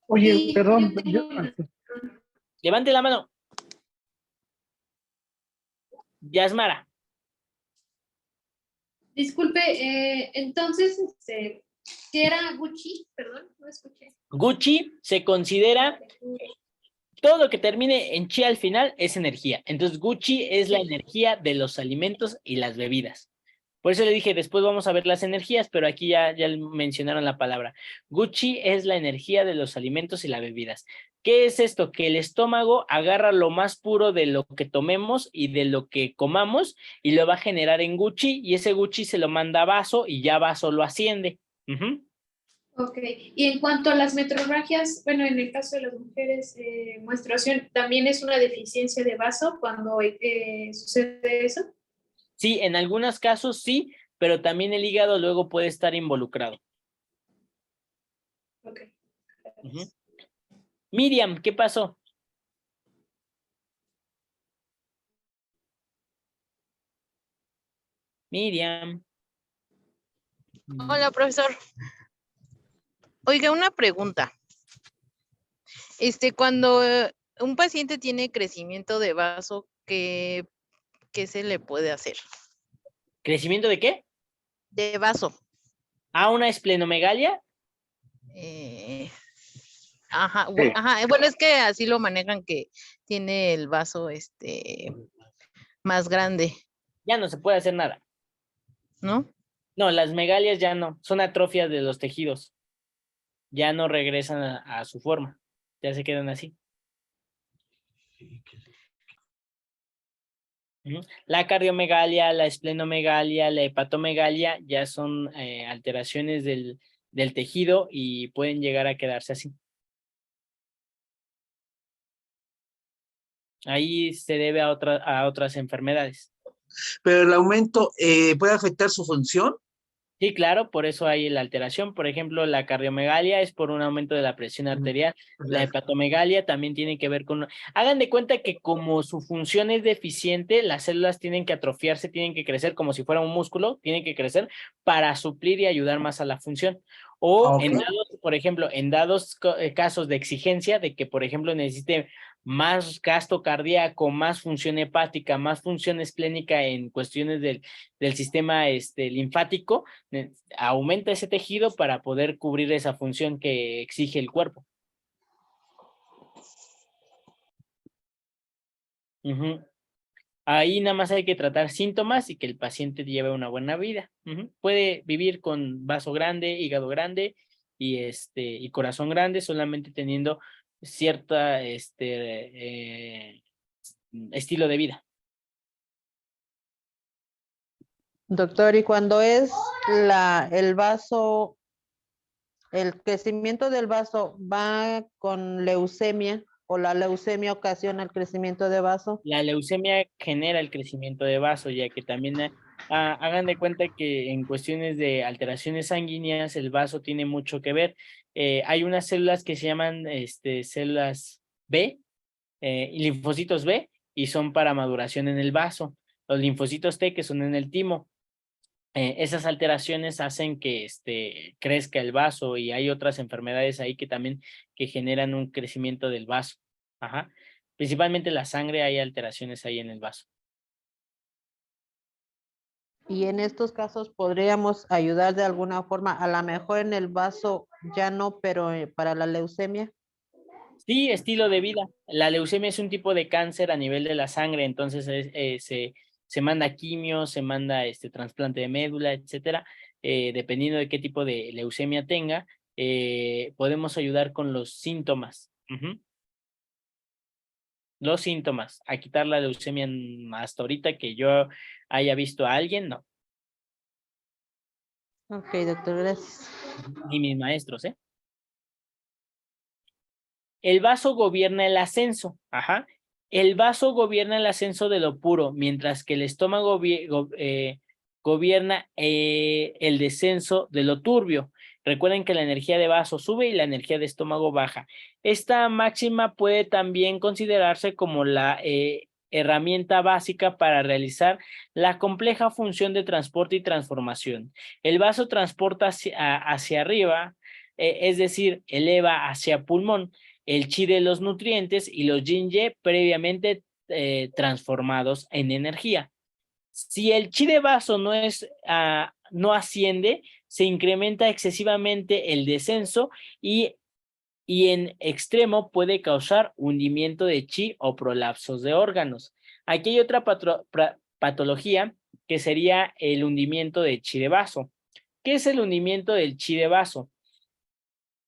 Oye, Sí, perdón. Levante la mano. Yasmara. Disculpe, entonces, ¿Qué era Gucci? Perdón, no escuché. Gucci se considera todo lo que termine en chi al final es energía. Entonces, Gucci es la energía de los alimentos y las bebidas. Por eso le dije, después vamos a ver las energías, pero aquí ya mencionaron la palabra. Gucci es la energía de los alimentos y las bebidas. ¿Qué es esto? Que el estómago agarra lo más puro de lo que tomemos y de lo que comamos y lo va a generar en Gucci, y ese Gucci se lo manda a vaso y ya vaso lo asciende. Ok, y en cuanto a las metrorragias, bueno, en el caso de las mujeres, menstruación, ¿también es una deficiencia de vaso cuando sucede eso? Sí, en algunos casos sí, pero también el hígado luego puede estar involucrado. Ok. Miriam, ¿qué pasó? Miriam. Hola, profesor. Oiga, una pregunta. Cuando un paciente tiene crecimiento de vaso, ¿qué se le puede hacer? ¿Crecimiento de qué? De vaso. ¿Ah, una esplenomegalia? Ajá, ajá. Bueno, es que así lo manejan, que tiene el vaso más grande. Ya no se puede hacer nada. ¿No? No, las megalias ya no, son atrofias de los tejidos. Ya no regresan a su forma, ya se quedan así. La cardiomegalia, la esplenomegalia, la hepatomegalia ya son alteraciones del tejido y pueden llegar a quedarse así. Ahí se debe a otras enfermedades. Pero el aumento puede afectar su función. Sí, claro, por eso hay la alteración. Por ejemplo, la cardiomegalia es por un aumento de la presión arterial. La hepatomegalia también tiene que ver con... Hagan de cuenta que como su función es deficiente, las células tienen que atrofiarse, tienen que crecer como si fuera un músculo, tienen que crecer para suplir y ayudar más a la función. O en dados, por ejemplo, en dados casos de exigencia, de que, por ejemplo, necesite más gasto cardíaco, más función hepática, más función esplénica en cuestiones del sistema linfático, aumenta ese tejido para poder cubrir esa función que exige el cuerpo. Ahí nada más hay que tratar síntomas y que el paciente lleve una buena vida. Puede vivir con vaso grande, hígado grande y corazón grande, solamente teniendo cierta estilo de vida. Doctor, y cuando es el vaso, el crecimiento del vaso va con leucemia, o la leucemia ocasiona el crecimiento de vaso. La leucemia genera el crecimiento de vaso, ya que también hagan de cuenta que en cuestiones de alteraciones sanguíneas el vaso tiene mucho que ver. Hay unas células que se llaman células B, linfocitos B, y son para maduración en el vaso. Los linfocitos T, que son en el timo. Esas alteraciones hacen que crezca el vaso, y hay otras enfermedades ahí que también generan un crecimiento del vaso. Ajá. Principalmente la sangre, hay alteraciones ahí en el vaso. Y en estos casos podríamos ayudar de alguna forma, a lo mejor en el vaso ya no, pero para la leucemia. Sí, estilo de vida. La leucemia es un tipo de cáncer a nivel de la sangre, entonces se manda quimio, se manda trasplante de médula, etcétera. Dependiendo de qué tipo de leucemia tenga, podemos ayudar con los síntomas. Los síntomas. A quitar la leucemia hasta ahorita que yo haya visto a alguien, no. Ok, doctor, gracias. Ni mis maestros, ¿eh? El vaso gobierna el ascenso. Ajá. El vaso gobierna el ascenso de lo puro, mientras que el estómago gobierna el descenso de lo turbio. Recuerden que la energía de vaso sube y la energía de estómago baja. Esta máxima puede también considerarse como la herramienta básica para realizar la compleja función de transporte y transformación. El vaso transporta hacia arriba, es decir, eleva hacia pulmón el chi de los nutrientes y los yin-ye previamente transformados en energía. Si el chi de vaso no asciende, se incrementa excesivamente el descenso y en extremo puede causar hundimiento de chi o prolapsos de órganos. Aquí hay otra patología que sería el hundimiento de chi de vaso. ¿Qué es el hundimiento del chi de vaso?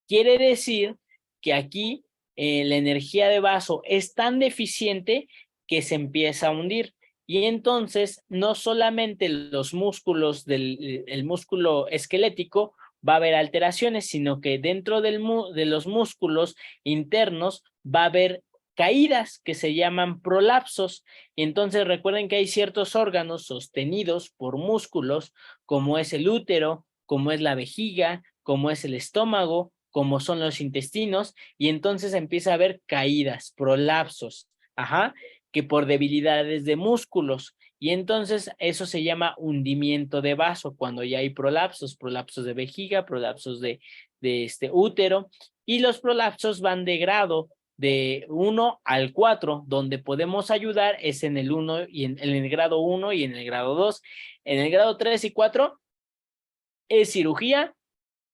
Quiere decir que aquí la energía de vaso es tan deficiente que se empieza a hundir. Y entonces no solamente los músculos el músculo esquelético va a haber alteraciones, sino que dentro de los músculos internos va a haber caídas que se llaman prolapsos. Y entonces recuerden que hay ciertos órganos sostenidos por músculos, como es el útero, como es la vejiga, como es el estómago, como son los intestinos, y entonces empieza a haber caídas, prolapsos, que por debilidades de músculos. Y entonces eso se llama hundimiento de vaso, cuando ya hay prolapsos de vejiga, prolapsos de útero, y los prolapsos van de grado de 1 al 4, donde podemos ayudar es en el 1 y en el grado 1 y en el grado 2. En el grado 3 y 4 es cirugía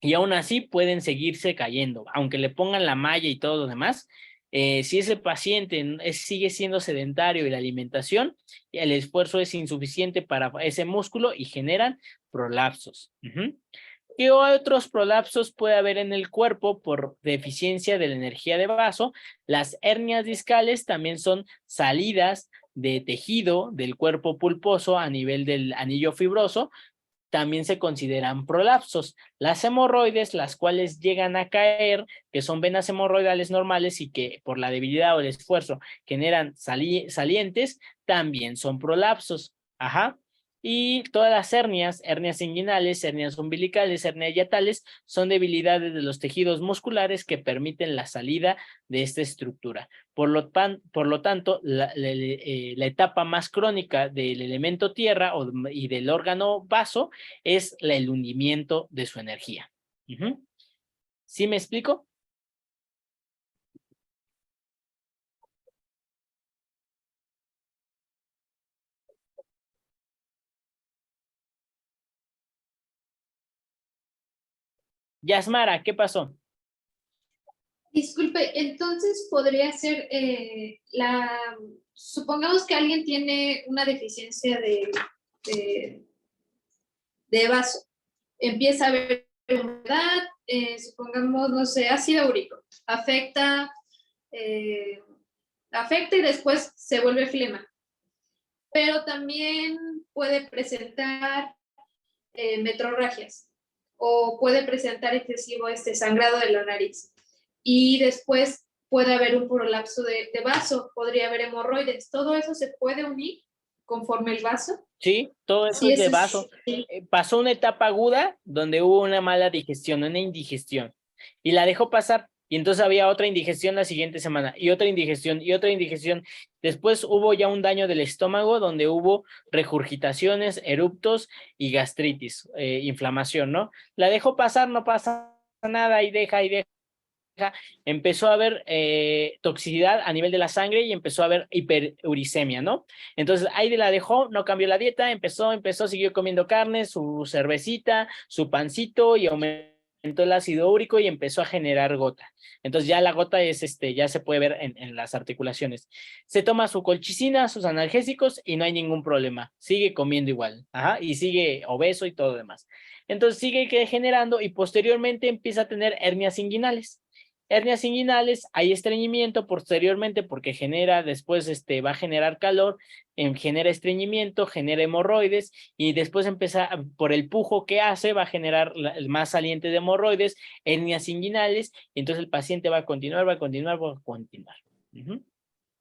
y aún así pueden seguirse cayendo, aunque le pongan la malla y todo lo demás. Si ese paciente sigue siendo sedentario y la alimentación, el esfuerzo es insuficiente para ese músculo y generan prolapsos. ¿Qué otros prolapsos puede haber en el cuerpo por deficiencia de la energía de vaso? Las hernias discales también son salidas de tejido del cuerpo pulposo a nivel del anillo fibroso, también se consideran prolapsos. Las hemorroides, las cuales llegan a caer, que son venas hemorroidales normales y que por la debilidad o el esfuerzo generan salientes, también son prolapsos. Y todas las hernias inguinales, hernias umbilicales, hernias hiatales, son debilidades de los tejidos musculares que permiten la salida de esta estructura. Por lo tanto, la etapa más crónica del elemento tierra y del órgano vaso es el hundimiento de su energía. ¿Sí me explico? Yasmara, ¿qué pasó? Disculpe, entonces podría ser supongamos que alguien tiene una deficiencia de vaso, empieza a haber humedad, supongamos, no sé, ácido úrico, afecta y después se vuelve flema, pero también puede presentar metrorragias o puede presentar excesivo sangrado de la nariz. Y después puede haber un prolapso de vaso, podría haber hemorroides. ¿Todo eso se puede unir conforme el vaso? Sí, todo eso es de vaso. Pasó una etapa aguda donde hubo una mala digestión, una indigestión, y la dejó pasar. Y entonces había otra indigestión la siguiente semana, y otra indigestión, y otra indigestión. Después hubo ya un daño del estómago donde hubo regurgitaciones, eruptos y gastritis, inflamación, ¿no? La dejó pasar, no pasa nada, y deja. Empezó a haber toxicidad a nivel de la sangre y empezó a haber hiperuricemia, ¿no? Entonces ahí la dejó, no cambió la dieta, empezó, siguió comiendo carne, su cervecita, su pancito, y aumentó el ácido úrico y empezó a generar gota. Entonces ya la gota ya se puede ver en las articulaciones. Se toma su colchicina, sus analgésicos y no hay ningún problema. Sigue comiendo igual, y sigue obeso y todo lo demás. Entonces sigue generando y posteriormente empieza a tener hernias inguinales. Hernias inguinales, hay estreñimiento posteriormente porque después va a generar calor, genera estreñimiento, genera hemorroides y después empieza, por el pujo que hace, va a generar el más saliente de hemorroides, hernias inguinales, y entonces el paciente va a continuar.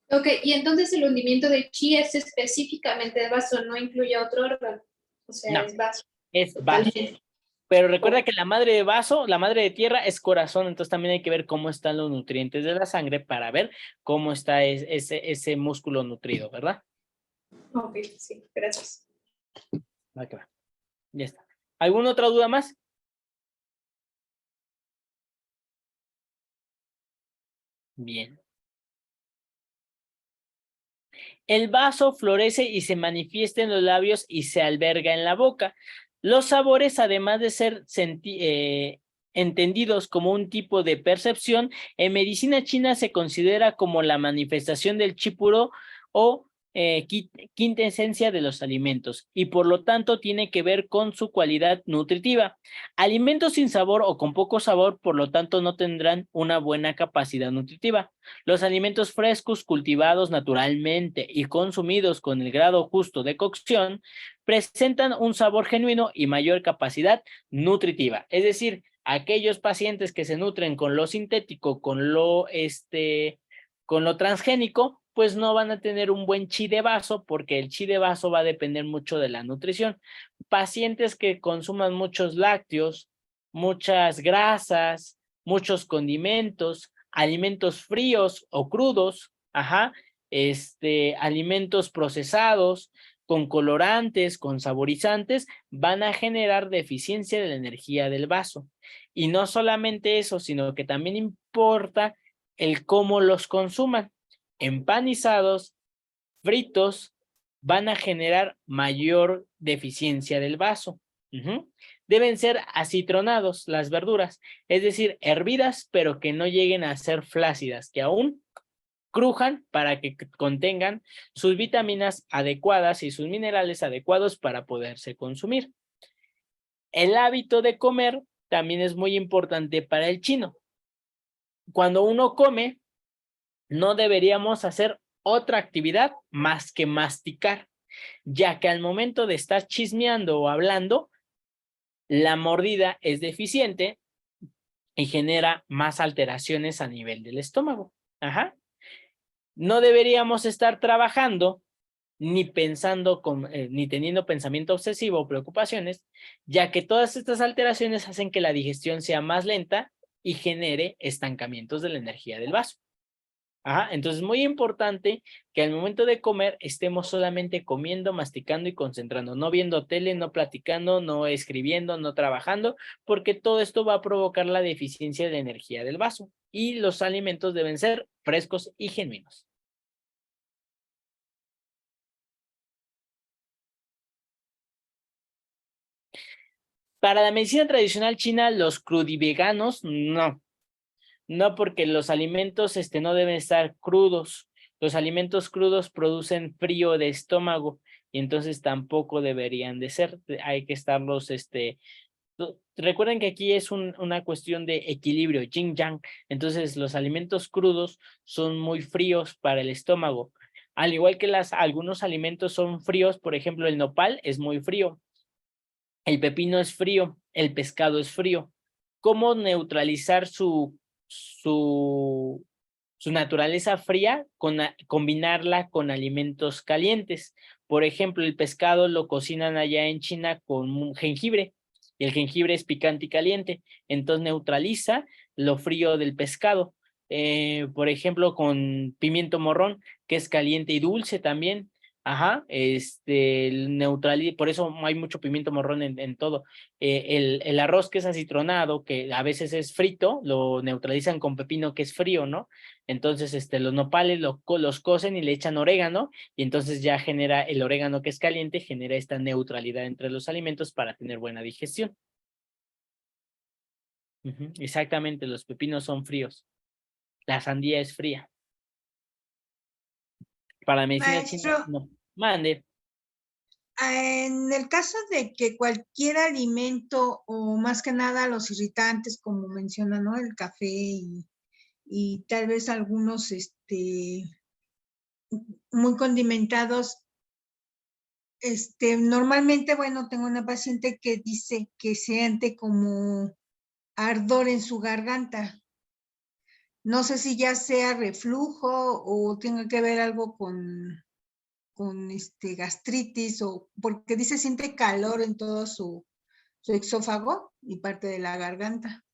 Ok, y entonces el hundimiento de chi es específicamente de vaso, no incluye otro órgano. O sea, no, es vaso. es vaso. Pero recuerda que la madre de vaso, la madre de tierra es corazón, entonces también hay que ver cómo están los nutrientes de la sangre para ver cómo está ese músculo nutrido, ¿verdad? Ok, sí, gracias. Va que va. Ya está. ¿Alguna otra duda más? Bien. El vaso florece y se manifiesta en los labios y se alberga en la boca. Los sabores, además de ser entendidos como un tipo de percepción, en medicina china se considera como la manifestación del chi puro o quinta esencia de los alimentos y por lo tanto tiene que ver con su cualidad nutritiva. Alimentos sin sabor o con poco sabor, por lo tanto, no tendrán una buena capacidad nutritiva. Los alimentos frescos, cultivados naturalmente y consumidos con el grado justo de cocción, presentan un sabor genuino y mayor capacidad nutritiva. Es decir, aquellos pacientes que se nutren con lo sintético, con lo transgénico, pues no van a tener un buen chi de vaso, porque el chi de vaso va a depender mucho de la nutrición. Pacientes que consuman muchos lácteos, muchas grasas, muchos condimentos, alimentos fríos o crudos, alimentos procesados, con colorantes, con saborizantes, van a generar deficiencia de la energía del vaso. Y no solamente eso, sino que también importa el cómo los consuman. Empanizados, fritos, van a generar mayor deficiencia del vaso. Deben ser acitronados las verduras, es decir, hervidas, pero que no lleguen a ser flácidas, que aún crujan para que contengan sus vitaminas adecuadas y sus minerales adecuados para poderse consumir. El hábito de comer también es muy importante para el chino. Cuando uno come, no deberíamos hacer otra actividad más que masticar, ya que al momento de estar chismeando o hablando, la mordida es deficiente y genera más alteraciones a nivel del estómago. No deberíamos estar trabajando ni pensando, ni teniendo pensamiento obsesivo o preocupaciones, ya que todas estas alteraciones hacen que la digestión sea más lenta y genere estancamientos de la energía del vaso. Entonces es muy importante que al momento de comer estemos solamente comiendo, masticando y concentrando, no viendo tele, no platicando, no escribiendo, no trabajando, porque todo esto va a provocar la deficiencia de energía del vaso y los alimentos deben ser frescos y genuinos. Para la medicina tradicional china, los crudiveganos no. No, porque los alimentos no deben estar crudos. Los alimentos crudos producen frío de estómago y entonces tampoco deberían de ser. Hay que estarlos, recuerden que aquí es una cuestión de equilibrio, yin-yang. Entonces los alimentos crudos son muy fríos para el estómago. Al igual que algunos alimentos son fríos, por ejemplo, el nopal es muy frío. El pepino es frío, el pescado es frío. ¿Cómo neutralizar su naturaleza fría? Combinarla con alimentos calientes. Por ejemplo, el pescado lo cocinan allá en China con jengibre. Y el jengibre es picante y caliente. Entonces neutraliza lo frío del pescado. Por ejemplo, con pimiento morrón, que es caliente y dulce también. Por eso hay mucho pimiento morrón en todo. El arroz que es acitronado, que a veces es frito, lo neutralizan con pepino que es frío, ¿no? Entonces, los nopales los cocen y le echan orégano, y entonces ya genera el orégano que es caliente, genera esta neutralidad entre los alimentos para tener buena digestión. Exactamente, los pepinos son fríos. La sandía es fría. Para la medicina china, no. Mande. En el caso de que cualquier alimento, o más que nada los irritantes, como menciona, ¿no? El café y tal vez algunos muy condimentados, normalmente, bueno, tengo una paciente que dice que siente como ardor en su garganta. No sé si ya sea reflujo o tenga que ver algo con gastritis, o porque dice siente calor en todo su exófago y parte de la garganta.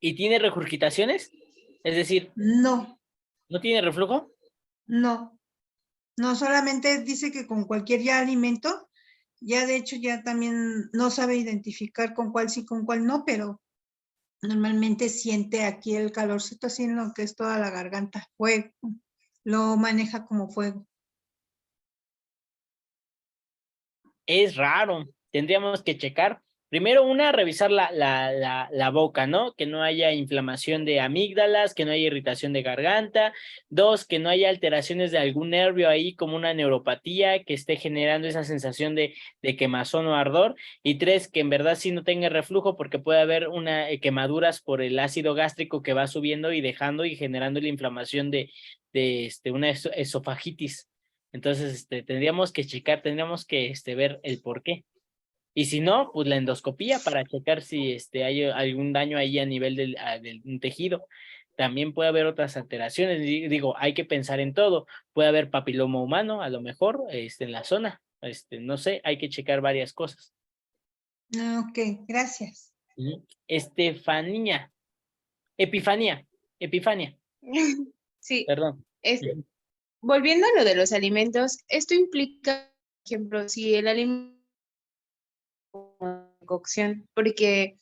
¿Y tiene regurgitaciones? Es decir, no. ¿No tiene reflujo? No, solamente dice que con cualquier ya alimento, ya de hecho ya también no sabe identificar con cuál sí, con cuál no, pero normalmente siente aquí el calorcito así en lo que es toda la garganta, fuego, lo maneja como fuego. Es raro. Tendríamos que checar. Primero, revisar la boca, ¿no? Que no haya inflamación de amígdalas, que no haya irritación de garganta. 2, que no haya alteraciones de algún nervio ahí, como una neuropatía, que esté generando esa sensación de quemazón o ardor. Y 3, que en verdad sí no tenga reflujo, porque puede haber quemaduras por el ácido gástrico que va subiendo y dejando y generando la inflamación de una esofagitis. Entonces, tendríamos que checar, tendríamos que ver el por qué. Y si no, pues la endoscopía para checar si hay algún daño ahí a nivel del un tejido. También puede haber otras alteraciones. Digo, hay que pensar en todo. Puede haber papiloma humano, a lo mejor, en la zona. No sé, hay que checar varias cosas. Ok, gracias. Estefanía. Epifania. Sí, Perdón. volviendo a lo de los alimentos, esto implica, por ejemplo, si el alimento cocción, porque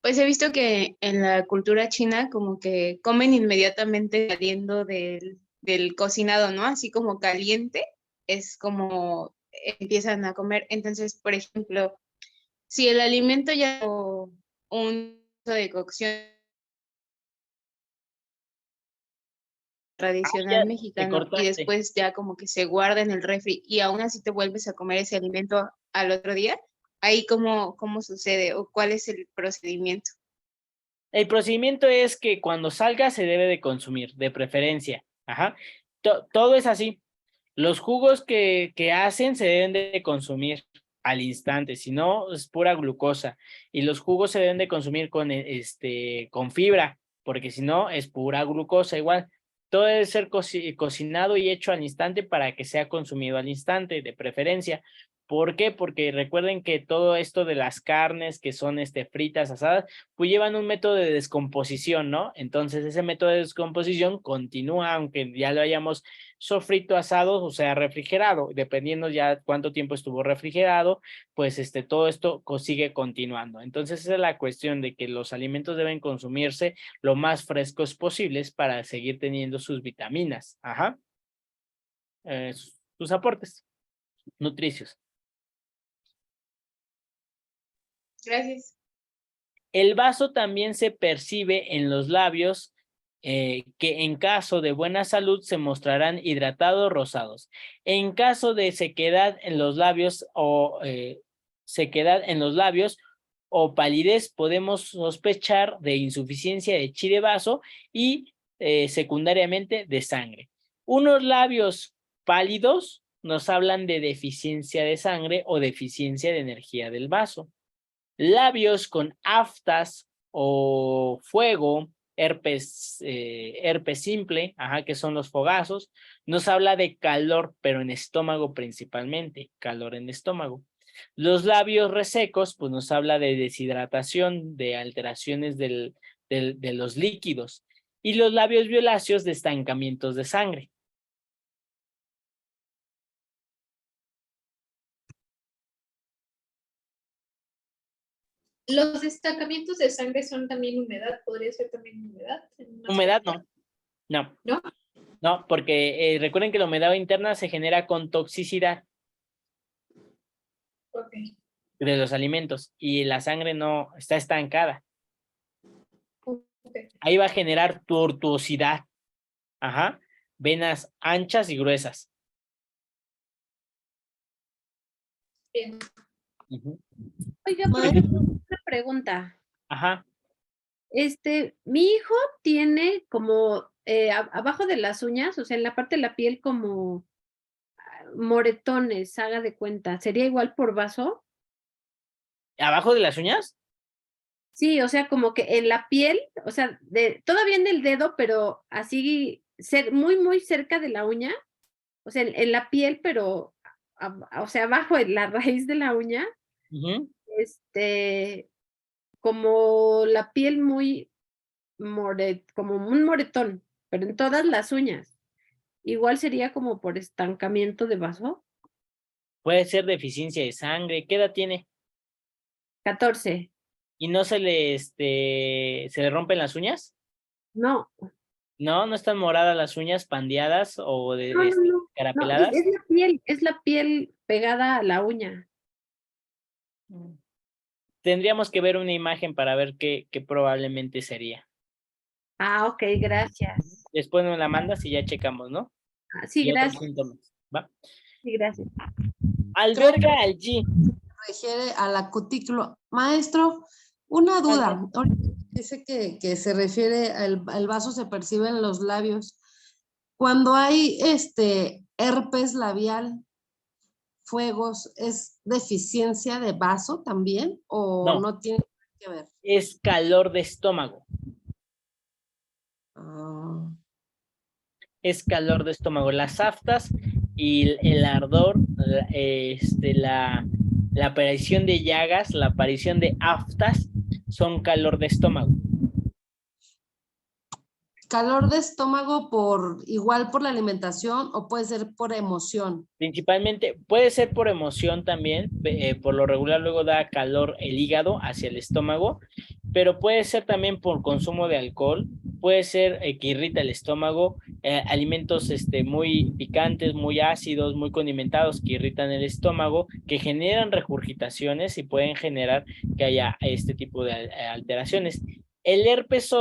pues he visto que en la cultura china como que comen inmediatamente saliendo del cocinado, ¿no? Así como caliente, es como empiezan a comer. Entonces, por ejemplo, si el alimento ya un de cocción tradicional mexicano y después ya como que se guarda en el refri y aún así te vuelves a comer ese alimento al otro día, ahí cómo sucede o cuál es el procedimiento. El procedimiento es que cuando salga se debe de consumir, de preferencia. Ajá. Todo es así. Los jugos que hacen se deben de consumir al instante, si no es pura glucosa. Y los jugos se deben de consumir con fibra, porque si no es pura glucosa igual. Todo debe ser cocinado y hecho al instante para que sea consumido al instante, de preferencia. ¿Por qué? Porque recuerden que todo esto de las carnes que son fritas, asadas, pues llevan un método de descomposición, ¿no? Entonces ese método de descomposición continúa, aunque ya lo hayamos sofrito, asado, o sea, refrigerado, dependiendo ya cuánto tiempo estuvo refrigerado, pues todo esto sigue continuando. Entonces esa es la cuestión de que los alimentos deben consumirse lo más frescos posibles para seguir teniendo sus vitaminas, ajá, sus aportes nutricios. Gracias. El vaso también se percibe en los labios, que en caso de buena salud se mostrarán hidratados, rosados. En caso de sequedad en los labios o palidez, podemos sospechar de insuficiencia de chi de vaso y secundariamente de sangre. Unos labios pálidos nos hablan de deficiencia de sangre o deficiencia de energía del vaso. Labios con aftas o fuego, herpes simple, que son los fogazos, nos habla de calor, pero en estómago principalmente, calor en estómago. Los labios resecos, pues nos habla de deshidratación, de alteraciones de los líquidos. Y los labios violáceos de estancamientos de sangre. Los destacamientos de sangre son también humedad, podría ser también humedad. Humedad no. ¿No? No, porque recuerden que la humedad interna se genera con toxicidad. Okay. De los alimentos y la sangre no está estancada. Okay. Ahí va a generar tortuosidad. Venas anchas y gruesas. Bien. Oiga, una pregunta. Ajá. Mi hijo tiene como abajo de las uñas, o sea, en la parte de la piel como moretones, haga de cuenta. ¿Sería igual por vaso? ¿Abajo de las uñas? Sí, o sea, como que en la piel, o sea, todavía en el dedo, pero así muy, muy cerca de la uña, o sea, en la piel, pero, o sea, abajo en la raíz de la uña, como la piel muy como un moretón, pero en todas las uñas. Igual sería como por estancamiento de vaso. Puede ser deficiencia de sangre. ¿Qué edad tiene? 14. ¿Y no se le rompen las uñas? No. ¿No están moradas las uñas, pandeadas o No, carapeladas? es la piel pegada a la uña. Tendríamos que ver una imagen para ver qué probablemente sería. Ah, ok, gracias. Después nos la mandas y ya checamos, ¿no? Ah, sí, Y otros gracias. síntomas, ¿va? Sí, gracias. Alberga al G. Refiere a la cutícula. Maestro, una duda. Mande. Ahorita dice que se refiere al vaso se percibe en los labios. Cuando hay herpes labial, fuegos, ¿es deficiencia de vaso también o No. no tiene que ver? Es calor de estómago. Ah. Es calor de estómago. Las aftas y el ardor, la aparición de llagas, la aparición de aftas, son calor de estómago. ¿Calor de estómago igual por la alimentación o puede ser por emoción? Principalmente, puede ser por emoción también, por lo regular luego da calor el hígado hacia el estómago, pero puede ser también por consumo de alcohol, puede ser que irrita el estómago, alimentos muy picantes, muy ácidos, muy condimentados que irritan el estómago, que generan regurgitaciones y pueden generar que haya este tipo de alteraciones. El herpes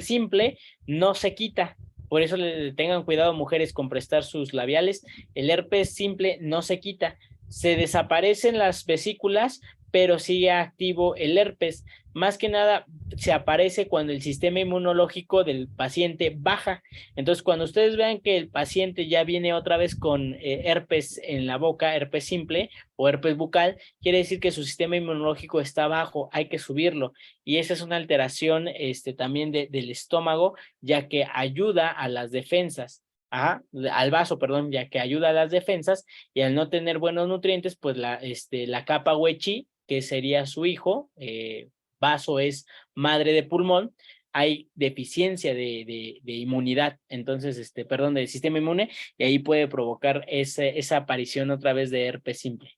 simple no se quita. Por eso tengan cuidado, mujeres, con prestar sus labiales. El herpes simple no se quita. Se desaparecen las vesículas, pero sigue activo el herpes. Más que nada, se aparece cuando el sistema inmunológico del paciente baja. Entonces, cuando ustedes vean que el paciente ya viene otra vez con herpes en la boca, herpes simple o herpes bucal, quiere decir que su sistema inmunológico está bajo, hay que subirlo. Y esa es una alteración también del estómago, ya que ayuda a las defensas. Al vaso, perdón, ya que ayuda a las defensas, y al no tener buenos nutrientes, pues la capa huechi, que sería su hijo, vaso es madre de pulmón, hay deficiencia de inmunidad, entonces, perdón, del sistema inmune, y ahí puede provocar esa aparición otra vez de herpes simple.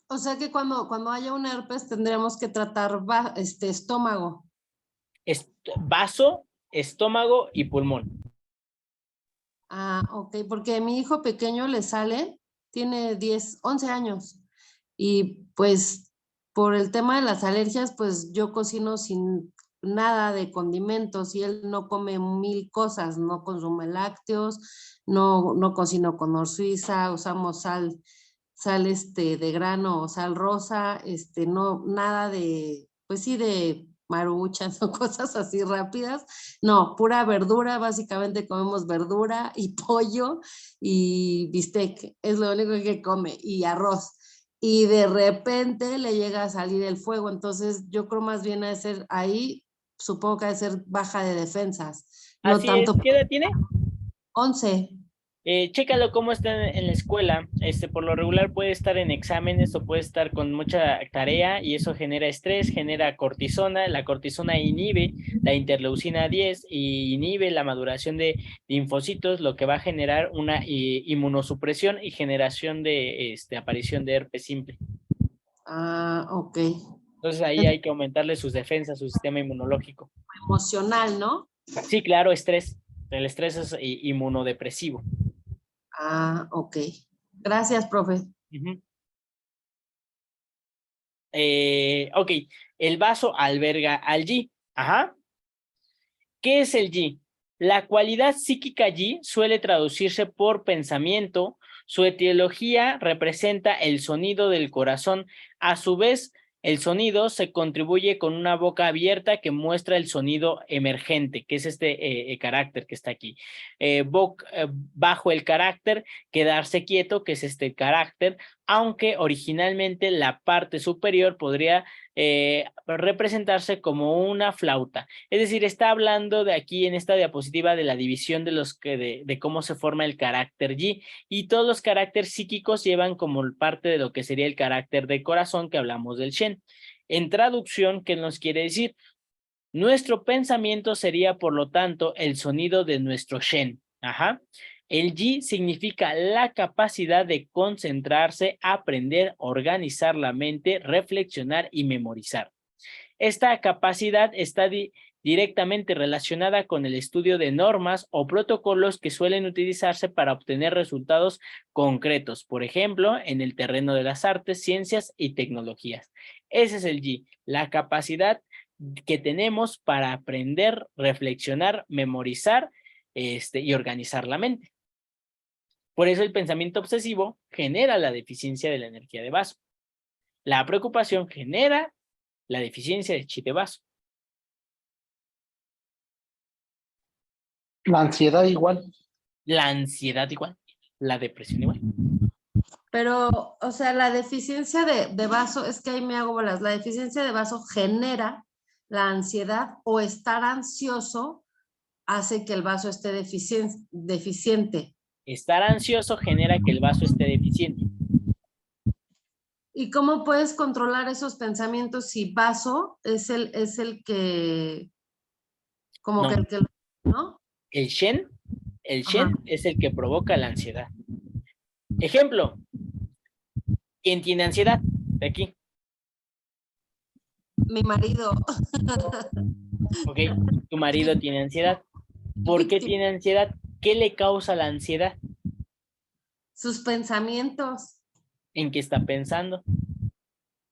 O sea que cuando haya un herpes tendremos que tratar estómago. Vaso, estómago y pulmón. Ah, ok, porque a mi hijo pequeño le sale, tiene 11 años, y pues por el tema de las alergias, pues yo cocino sin nada de condimentos y él no come 1000 cosas, no consume lácteos, no cocino con nor suiza, usamos sal de grano o sal rosa, no, nada de, pues sí, de maruchas o cosas así rápidas. No, pura verdura, básicamente comemos verdura y pollo y bistec, es lo único que come, y arroz. Y de repente le llega a salir el fuego, entonces yo creo más bien a ser ahí, supongo que ha de ser baja de defensas. No Así tanto. es. ¿Qué edad tiene? 11. Chécalo cómo está en la escuela. Por lo regular puede estar en exámenes o puede estar con mucha tarea y eso genera estrés, genera cortisona. La cortisona inhibe la interleucina 10 y inhibe la maduración de linfocitos, lo que va a generar una inmunosupresión y generación de aparición de herpes simple. Ah, ok. Entonces ahí hay que aumentarle sus defensas, su sistema inmunológico. Emocional, ¿no? Sí, claro, estrés. El estrés es inmunodepresivo. Ah, ok. Gracias, profe. Ok, el vaso alberga al Yi. ¿Qué es el Yi? La cualidad psíquica Yi suele traducirse por pensamiento. Su etiología representa el sonido del corazón. A su vez, el sonido se contribuye con una boca abierta que muestra el sonido emergente, que es carácter que está aquí. Bajo el carácter, quedarse quieto, que es este carácter, aunque originalmente la parte superior podría representarse como una flauta. Es decir, está hablando de aquí en esta diapositiva de la división de cómo se forma el carácter Yi, y todos los caracteres psíquicos llevan como parte de lo que sería el carácter de corazón que hablamos del Shen. En traducción, ¿qué nos quiere decir? Nuestro pensamiento sería, por lo tanto, el sonido de nuestro Shen. El Yi significa la capacidad de concentrarse, aprender, organizar la mente, reflexionar y memorizar. Esta capacidad está directamente relacionada con el estudio de normas o protocolos que suelen utilizarse para obtener resultados concretos, por ejemplo, en el terreno de las artes, ciencias y tecnologías. Ese es el G, la capacidad que tenemos para aprender, reflexionar, memorizar y organizar la mente. Por eso el pensamiento obsesivo genera la deficiencia de la energía de vaso. La preocupación genera la deficiencia de chi de vaso. La ansiedad igual. La ansiedad igual. La depresión igual. Pero, o sea, la deficiencia de vaso, es que ahí me hago bolas, la deficiencia de vaso genera la ansiedad o estar ansioso hace que el vaso esté deficiente. Estar ansioso genera que el vaso esté deficiente. ¿Y cómo puedes controlar esos pensamientos si vaso es el que, como No. que el que, ¿no? El Shen es el que provoca la ansiedad. Ejemplo, ¿quién tiene ansiedad? De aquí. Mi marido. Ok, tu marido tiene ansiedad. ¿Por qué tiene ansiedad? ¿Qué le causa la ansiedad? Sus pensamientos. ¿En qué está pensando?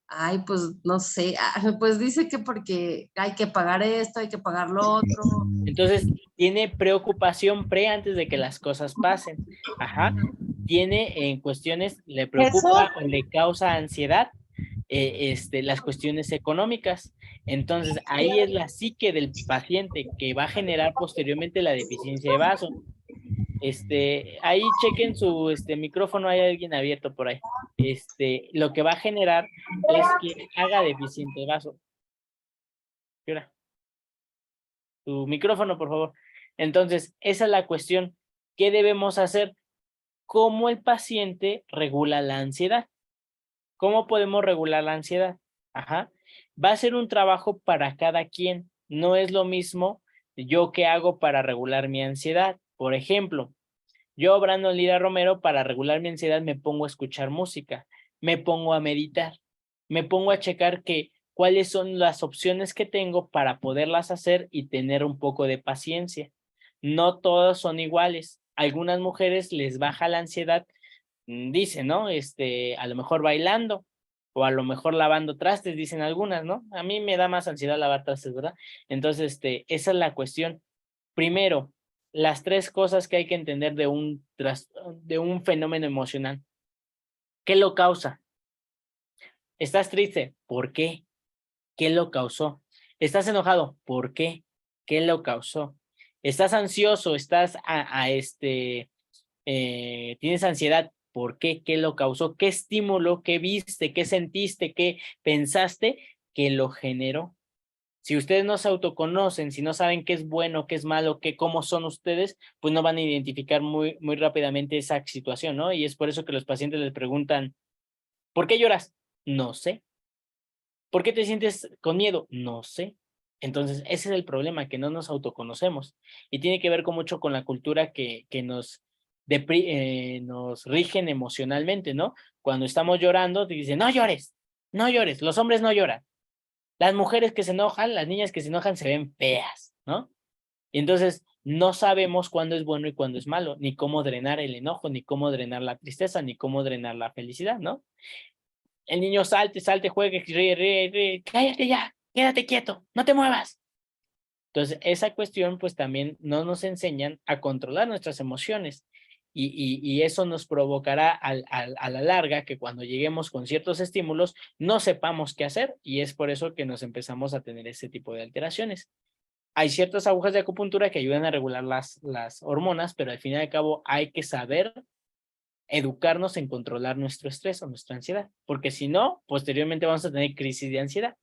Ay, pues no sé, pues dice que porque hay que pagar esto, hay que pagar lo otro. Entonces, tiene preocupación antes de que las cosas pasen. Ajá. Tiene en cuestiones, le preocupa o le causa ansiedad las cuestiones económicas. Entonces, ahí es la psique del paciente que va a generar posteriormente la deficiencia de vaso. Ahí chequen su micrófono, hay alguien abierto por ahí. Lo que va a generar es que haga deficiente de vaso. ¿Qué hora? Tu micrófono, por favor. Entonces, esa es la cuestión. ¿Qué debemos hacer? ¿Cómo el paciente regula la ansiedad? ¿Cómo podemos regular la ansiedad? Ajá. Va a ser un trabajo para cada quien. No es lo mismo yo que hago para regular mi ansiedad. Por ejemplo, yo, Brandon Lira Romero, para regular mi ansiedad me pongo a escuchar música, me pongo a meditar, me pongo a checar cuáles son las opciones que tengo para poderlas hacer y tener un poco de paciencia. No todas son iguales. Algunas mujeres les baja la ansiedad, dicen, ¿no? A lo mejor bailando o a lo mejor lavando trastes, dicen algunas, ¿no? A mí me da más ansiedad lavar trastes, ¿verdad? Entonces, esa es la cuestión. Primero, las 3 cosas que hay que entender de un fenómeno emocional. ¿Qué lo causa? ¿Estás triste? ¿Por qué? ¿Qué lo causó? ¿Estás enojado? ¿Por qué? ¿Qué lo causó? ¿Estás ansioso? ¿Tienes ansiedad? ¿Por qué? ¿Qué lo causó? ¿Qué estímulo? ¿Qué viste? ¿Qué sentiste? ¿Qué pensaste que lo generó? Si ustedes no se autoconocen, si no saben qué es bueno, qué es malo, cómo son ustedes, pues no van a identificar muy rápidamente esa situación, ¿no? Y es por eso que los pacientes les preguntan, ¿por qué lloras? No sé. ¿Por qué te sientes con miedo? No sé. Entonces, ese es el problema, que no nos autoconocemos. Y tiene que ver mucho con la cultura que nos rigen emocionalmente, ¿no? Cuando estamos llorando, te dicen, no llores, no llores, los hombres no lloran. Las mujeres que se enojan, las niñas que se enojan se ven feas, ¿no? Y entonces no sabemos cuándo es bueno y cuándo es malo, ni cómo drenar el enojo, ni cómo drenar la tristeza, ni cómo drenar la felicidad, ¿no? El niño salte, juegue, ríe, cállate ya, quédate quieto, no te muevas. Entonces, esa cuestión, pues también no nos enseñan a controlar nuestras emociones. Y eso nos provocará a la larga que cuando lleguemos con ciertos estímulos no sepamos qué hacer, y es por eso que nos empezamos a tener ese tipo de alteraciones. Hay ciertas agujas de acupuntura que ayudan a regular las hormonas, pero al fin y al cabo hay que saber educarnos en controlar nuestro estrés o nuestra ansiedad, porque si no, posteriormente vamos a tener crisis de ansiedad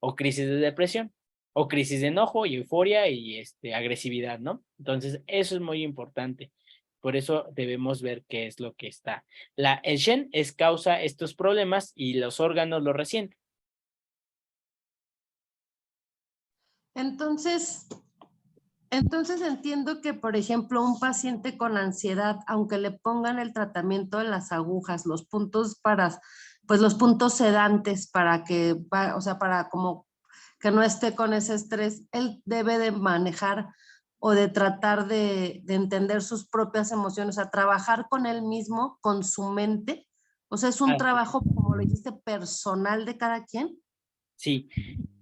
o crisis de depresión o crisis de enojo y euforia y agresividad, ¿no? Entonces, eso es muy importante. Por eso debemos ver qué es lo que está. El Shen causa estos problemas y los órganos lo resienten. Entonces entiendo que, por ejemplo, un paciente con ansiedad, aunque le pongan el tratamiento en las agujas, los puntos sedantes para que, o sea, para como que no esté con ese estrés, él debe de manejar o de tratar de entender sus propias emociones, a trabajar con él mismo, con su mente. O sea, es un trabajo, como lo dijiste, personal de cada quien. Sí,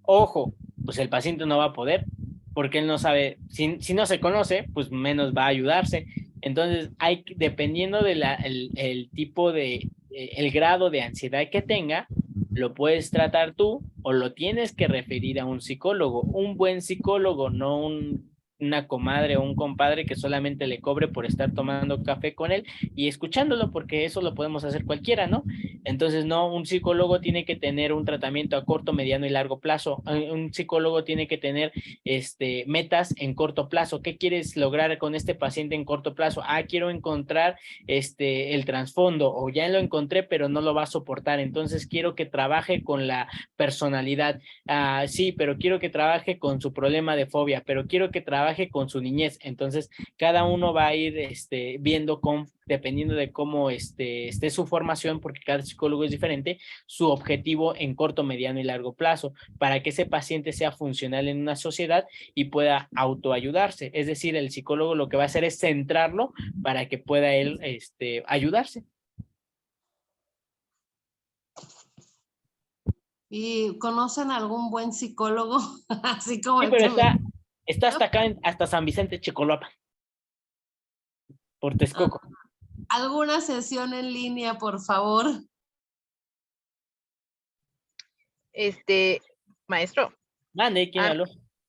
ojo, pues el paciente no va a poder, porque él no sabe, si no se conoce, pues menos va a ayudarse. Entonces, dependiendo de el tipo el grado de ansiedad que tenga, lo puedes tratar tú o lo tienes que referir a un psicólogo. Un buen psicólogo, no una comadre o un compadre que solamente le cobre por estar tomando café con él y escuchándolo, porque eso lo podemos hacer cualquiera, ¿no? Entonces, no, un psicólogo tiene que tener un tratamiento a corto, mediano y largo plazo. Un psicólogo tiene que tener metas en corto plazo. ¿Qué quieres lograr con este paciente en corto plazo? Quiero encontrar el trasfondo, o ya lo encontré, pero no lo va a soportar. Entonces, quiero que trabaje con la personalidad. Sí, pero quiero que trabaje con su problema de fobia, pero quiero que trabaje con su niñez. Entonces, cada uno va a ir viendo dependiendo de cómo esté su formación, porque cada psicólogo es diferente, su objetivo en corto, mediano y largo plazo, para que ese paciente sea funcional en una sociedad y pueda autoayudarse. Es decir, el psicólogo lo que va a hacer es centrarlo para que pueda él ayudarse. ¿Y conocen algún buen psicólogo? Así como Sí, pero está hasta acá, hasta San Vicente, Chicoloapan, por Texcoco. ¿Alguna sesión en línea, por favor? Maestro. Mande, ¿quién habló?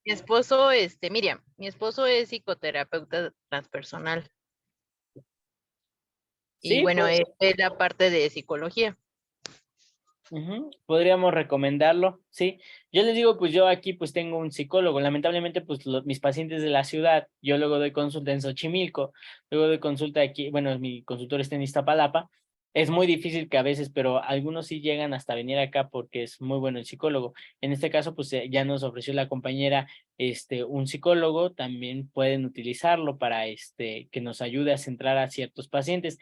Mi esposo, Miriam, mi esposo es psicoterapeuta transpersonal. Sí, y bueno, pues, es la parte de psicología. Podríamos recomendarlo, sí. Yo les digo, pues yo aquí pues tengo un psicólogo. Lamentablemente, pues mis pacientes de la ciudad, yo luego doy consulta en Xochimilco, luego doy consulta aquí, bueno, mi consultor está en Iztapalapa. Es muy difícil que a veces, pero algunos sí llegan hasta venir acá porque es muy bueno el psicólogo. En este caso, pues ya nos ofreció la compañera un psicólogo, también pueden utilizarlo para que nos ayude a centrar a ciertos pacientes.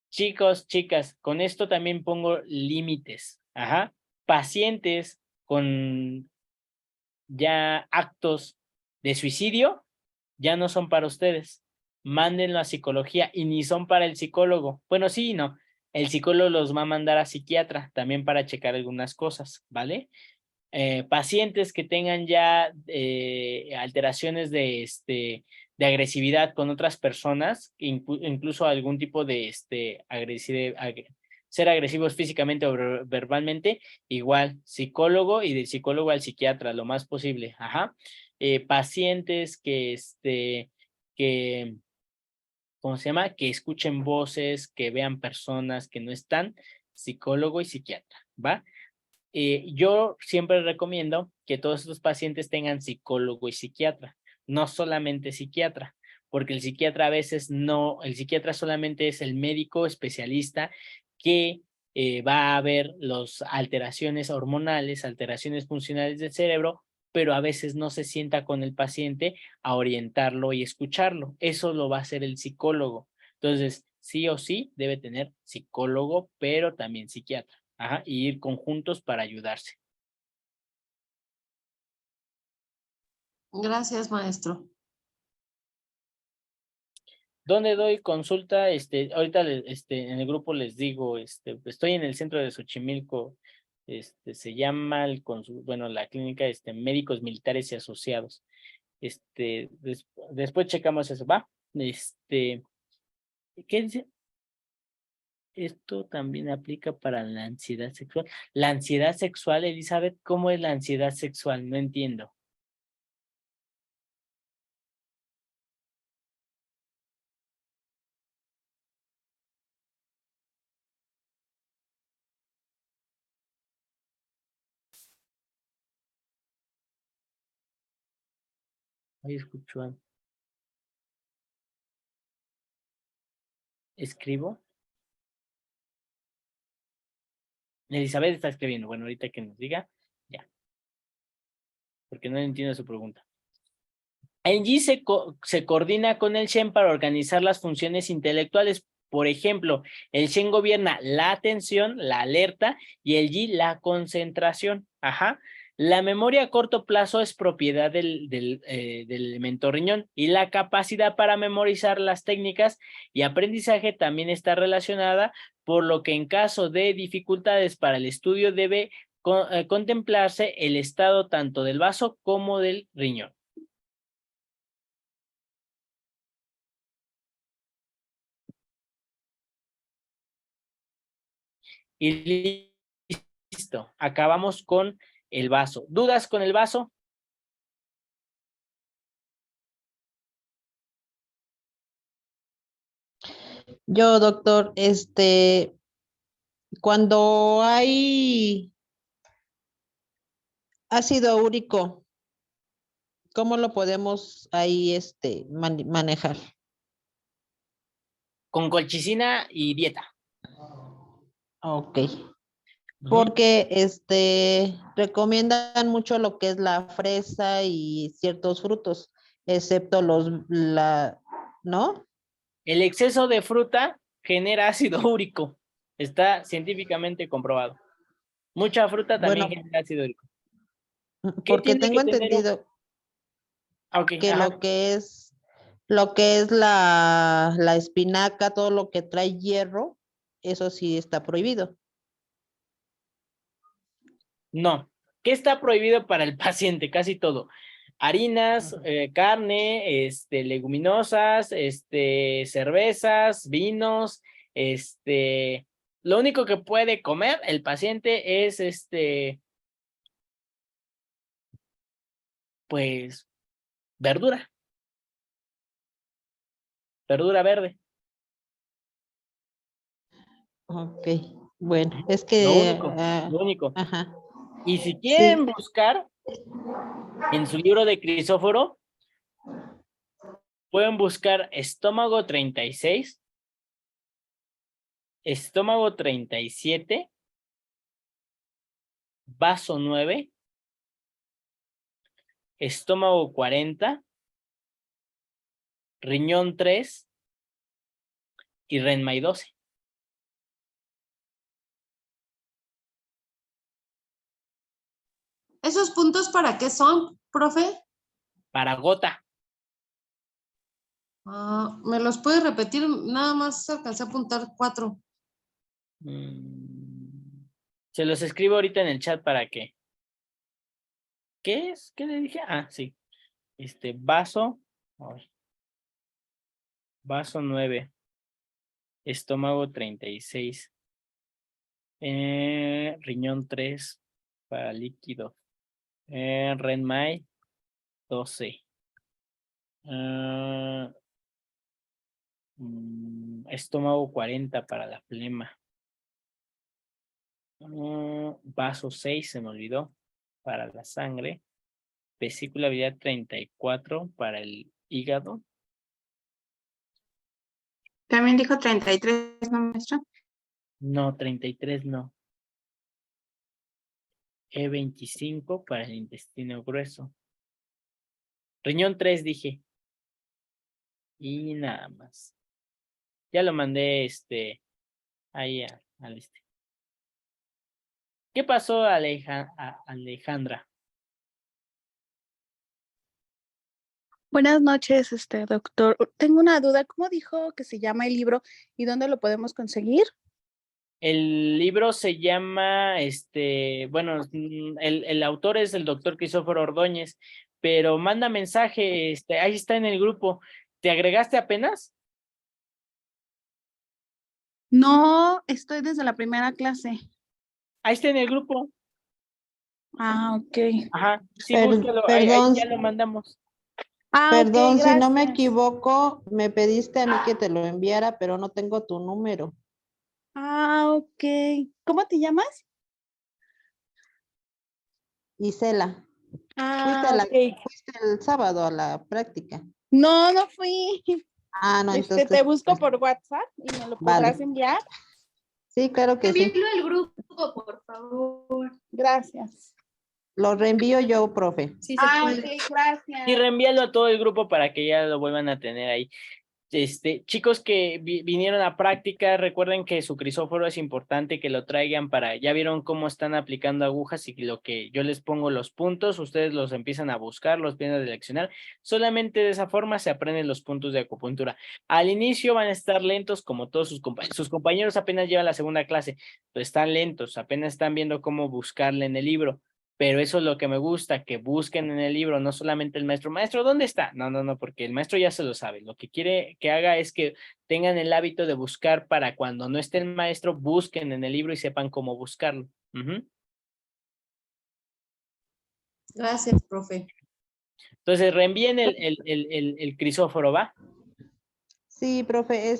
Chicos, chicas, con esto también pongo límites. Pacientes con ya actos de suicidio ya no son para ustedes. Mándenlo a psicología y ni son para el psicólogo. Bueno, sí y no. El psicólogo los va a mandar a psiquiatra también para checar algunas cosas, ¿vale? Pacientes que tengan ya alteraciones de agresividad con otras personas, incluso algún tipo de ser agresivos físicamente o verbalmente, igual, psicólogo y del psicólogo al psiquiatra, lo más posible. Pacientes que ¿cómo se llama? Que escuchen voces, que vean personas que no están, psicólogo y psiquiatra, ¿va? Yo siempre recomiendo que todos estos pacientes tengan psicólogo y psiquiatra, no solamente psiquiatra, porque el psiquiatra a veces no, el psiquiatra solamente es el médico especialista que va a ver las alteraciones hormonales, alteraciones funcionales del cerebro, pero a veces no se sienta con el paciente a orientarlo y escucharlo. Eso lo va a hacer el psicólogo. Entonces, sí o sí debe tener psicólogo, pero también psiquiatra. Y ir conjuntos para ayudarse. Gracias, maestro. ¿Dónde doy consulta? Ahorita en el grupo les digo, estoy en el centro de Xochimilco, se llama la clínica, Médicos Militares y Asociados. Después checamos eso, ¿va? ¿Qué dice? Esto también aplica para la ansiedad sexual. La ansiedad sexual, Elizabeth, ¿cómo es la ansiedad sexual? No entiendo. Ahí escucho. ¿Escribo? Elizabeth está escribiendo. Bueno, ahorita que nos diga, ya. Porque no entiendo su pregunta. Angie se coordina con el Shen para organizar las funciones intelectuales. Por ejemplo, el Shen gobierna la atención, la alerta, y el Yi la concentración. La memoria a corto plazo es propiedad del elemento riñón y la capacidad para memorizar las técnicas y aprendizaje también está relacionada, por lo que en caso de dificultades para el estudio debe contemplarse el estado tanto del vaso como del riñón. Y listo, acabamos con el vaso. ¿Dudas con el vaso? Yo, doctor, cuando hay ácido úrico, ¿cómo lo podemos ahí manejar? Con colchicina y dieta. Ok. Porque recomiendan mucho lo que es la fresa y ciertos frutos, excepto ¿no? El exceso de fruta genera ácido úrico. Está científicamente comprobado. Mucha fruta también genera ácido úrico. ¿Qué Porque tiene tengo que tener entendido que ajá. lo que es la espinaca, todo lo que trae hierro, eso sí está prohibido. No. ¿Qué está prohibido para el paciente? Casi todo. Harinas, carne, leguminosas, cervezas, vinos, lo único que puede comer el paciente es pues verdura verde. Ok, bueno, es Lo que... único, lo único. Ajá. Y si Sí. quieren buscar en su libro de Crisóforo, pueden buscar estómago 36, estómago 37, vaso 9, estómago 40, riñón 3 y Renmai 12. ¿Esos puntos para qué son, profe? Para gota. ¿Me los puede repetir? Nada más alcancé a apuntar 4. Se los escribo ahorita en el chat para que. ¿Qué es? ¿Qué le dije? Ah, sí. Vaso. Vaso 9. Estómago 36. Riñón 3 para líquido. Renmai 12. Estómago 40 para la flema. Vaso 6 se me olvidó para la sangre. Vesícula biliar 34 para el hígado. También dijo 33, ¿no, maestra? No, 33 no. E25 para el intestino grueso. Riñón 3 dije. Y nada más. Ya lo mandé ahí al ¿Qué pasó, Alejandra? Buenas noches, doctor. Tengo una duda. ¿Cómo dijo que se llama el libro y dónde lo podemos conseguir? El libro se llama, bueno, el autor es el doctor Crisóforo Ordóñez, pero manda mensaje, ahí está en el grupo. ¿Te agregaste apenas? No, estoy desde la primera clase. Ahí está en el grupo. Ah, ok. Ajá, sí, búscalo, ahí ya lo mandamos. Perdón, ok, si no me gracias. equivoco, me pediste a mí que te lo enviara, pero no tengo tu número. Ok. ¿Cómo te llamas? Isela. Ok. Fuiste el sábado a la práctica. No, no fui. No, entonces. Te busco por WhatsApp y me lo podrás enviar. Sí, claro que sí. Envíalo al grupo, por favor. Gracias. Lo reenvío yo, profe. Sí, se puede. Ok, gracias. Y reenvíalo a todo el grupo para que ya lo vuelvan a tener ahí. Chicos que vinieron a práctica, recuerden que su crisóforo es importante que lo traigan ya vieron cómo están aplicando agujas y lo que yo les pongo los puntos, ustedes los empiezan a buscar, los empiezan a seleccionar, solamente de esa forma se aprenden los puntos de acupuntura. Al inicio van a estar lentos como todos sus compañeros apenas llevan la segunda clase, pues están lentos, apenas están viendo cómo buscarle en el libro. Pero eso es lo que me gusta, que busquen en el libro, no solamente el maestro, ¿dónde está? No, porque el maestro ya se lo sabe. Lo que quiere que haga es que tengan el hábito de buscar para cuando no esté el maestro, busquen en el libro y sepan cómo buscarlo. Gracias, profe. Entonces, reenvíen el crisóforo, ¿va? Sí, profe,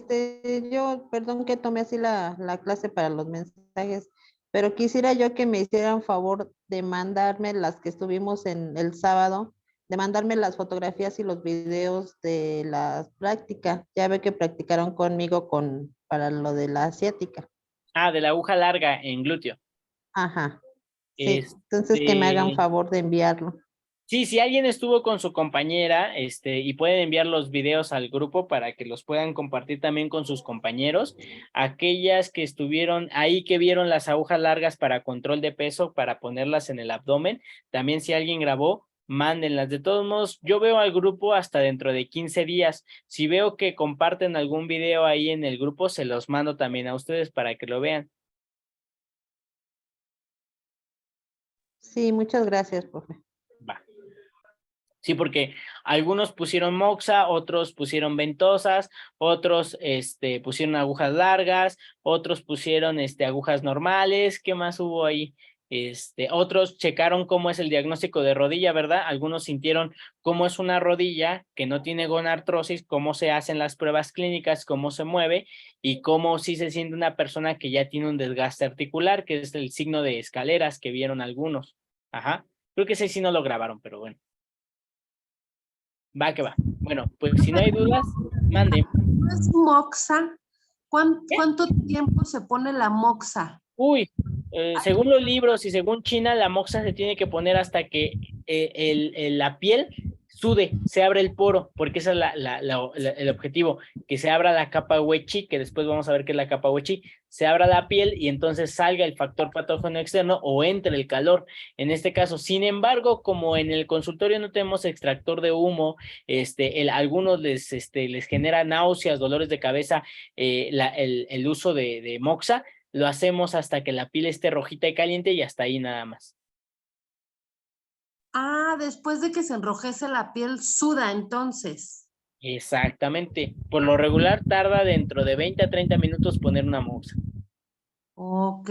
yo, perdón que tomé así la clase para los mensajes, pero quisiera yo que me hicieran favor de mandarme las que estuvimos en el sábado, de mandarme las fotografías y los videos de la práctica. Ya ve que practicaron conmigo para lo de la asiática. Ah, de la aguja larga en glúteo. Ajá. Sí, entonces que me hagan favor de enviarlo. Sí, si alguien estuvo con su compañera, y pueden enviar los videos al grupo para que los puedan compartir también con sus compañeros. Aquellas que estuvieron ahí, que vieron las agujas largas para control de peso, para ponerlas en el abdomen, también si alguien grabó, mándenlas. De todos modos, yo veo al grupo hasta dentro de 15 días. Si veo que comparten algún video ahí en el grupo, se los mando también a ustedes para que lo vean. Sí, muchas gracias, profe. Va. Sí, porque algunos pusieron moxa, otros pusieron ventosas, otros pusieron agujas largas, otros pusieron agujas normales. ¿Qué más hubo ahí? Otros checaron cómo es el diagnóstico de rodilla, ¿verdad? Algunos sintieron cómo es una rodilla que no tiene gonartrosis, cómo se hacen las pruebas clínicas, cómo se mueve y cómo sí se siente una persona que ya tiene un desgaste articular, que es el signo de escaleras que vieron algunos. Ajá. Creo que ese sí no lo grabaron, pero bueno. Va que va. Bueno, pues si no hay dudas, mande. ¿Es moxa? ¿Cuánto tiempo se pone la moxa? Uy, según los libros y según China, la moxa se tiene que poner hasta que la piel sude, se abre el poro, porque ese es el objetivo, que se abra la capa Weiqi, que después vamos a ver qué es la capa Weiqi, se abra la piel y entonces salga el factor patógeno externo o entre el calor, en este caso. Sin embargo, como en el consultorio no tenemos extractor de humo, algunos les genera náuseas, dolores de cabeza, el uso de moxa, lo hacemos hasta que la piel esté rojita y caliente y hasta ahí nada más. Ah, después de que se enrojece la piel, suda entonces. Exactamente. Por lo regular tarda dentro de 20 a 30 minutos poner una moxa. Ok,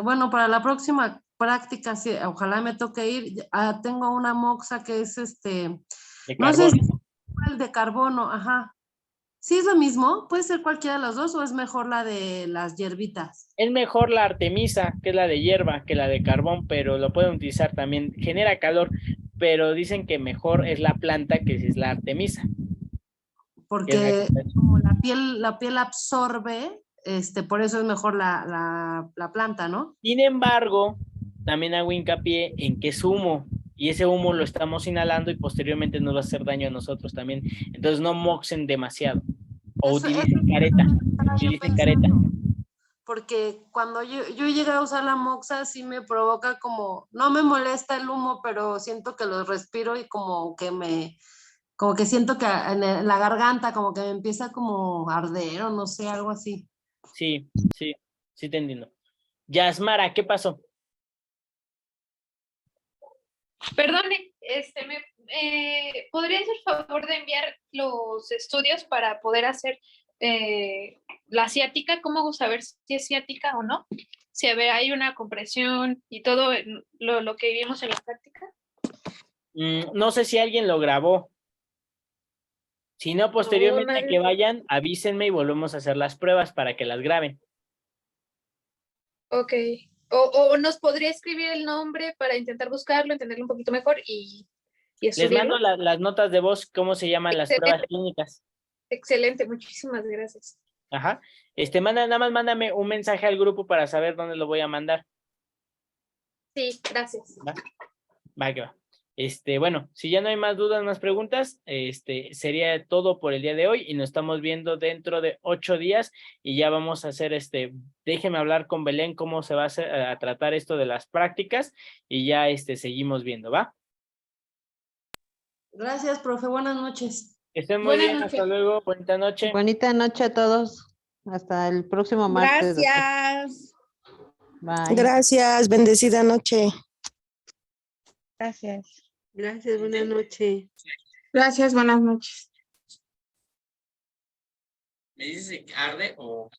bueno, para la próxima práctica, sí, ojalá me toque ir. Tengo una moxa que es de no sé si carbono. es el de carbono, ajá. ¿Sí es lo mismo? ¿Puede ser cualquiera de las dos o es mejor la de las hierbitas? Es mejor la artemisa, que es la de hierba, que la de carbón, pero lo pueden utilizar también. Genera calor, pero dicen que mejor es la planta que si es la artemisa. Porque como la piel absorbe, por eso es mejor la planta, ¿no? Sin embargo, también hago hincapié en que es humo, y ese humo lo estamos inhalando y posteriormente nos va a hacer daño a nosotros también. Entonces no moxen demasiado. O utilicen careta. Utilicen careta. Porque cuando yo llegué a usar la moxa, sí me provoca no me molesta el humo, pero siento que lo respiro y como que siento que en la garganta como que me empieza como a arder o no sé, algo así. Sí te entiendo. Yasmara, ¿qué pasó? Perdone, ¿podría hacer favor de enviar los estudios para poder hacer la ciática? ¿Cómo saber si es ciática o no? Si hay una compresión y todo lo que vimos en la práctica. No sé si alguien lo grabó. Si no, posteriormente que vayan, avísenme y volvemos a hacer las pruebas para que las graben. Ok. O nos podría escribir el nombre para intentar buscarlo, entenderlo un poquito mejor y estudiarlo. Les mando las notas de voz, cómo se llaman las pruebas clínicas. Excelente, muchísimas gracias. Ajá. Nada más mándame un mensaje al grupo para saber dónde lo voy a mandar. Sí, gracias. Va que va. Bueno, si ya no hay más dudas, más preguntas, sería todo por el día de hoy y nos estamos viendo dentro de 8 días y ya vamos a hacer déjeme hablar con Belén cómo se va a tratar esto de las prácticas y ya seguimos viendo, ¿va? Gracias, profe. Buenas noches. Que estén muy Buenas bien, noches. hasta luego, bonita noche. Bonita noche a todos. Hasta el próximo martes. doctor. Gracias. Bye. Gracias, bendecida noche. Gracias. Gracias, buenas noches. Gracias, buenas noches. ¿Me dices que arde o...?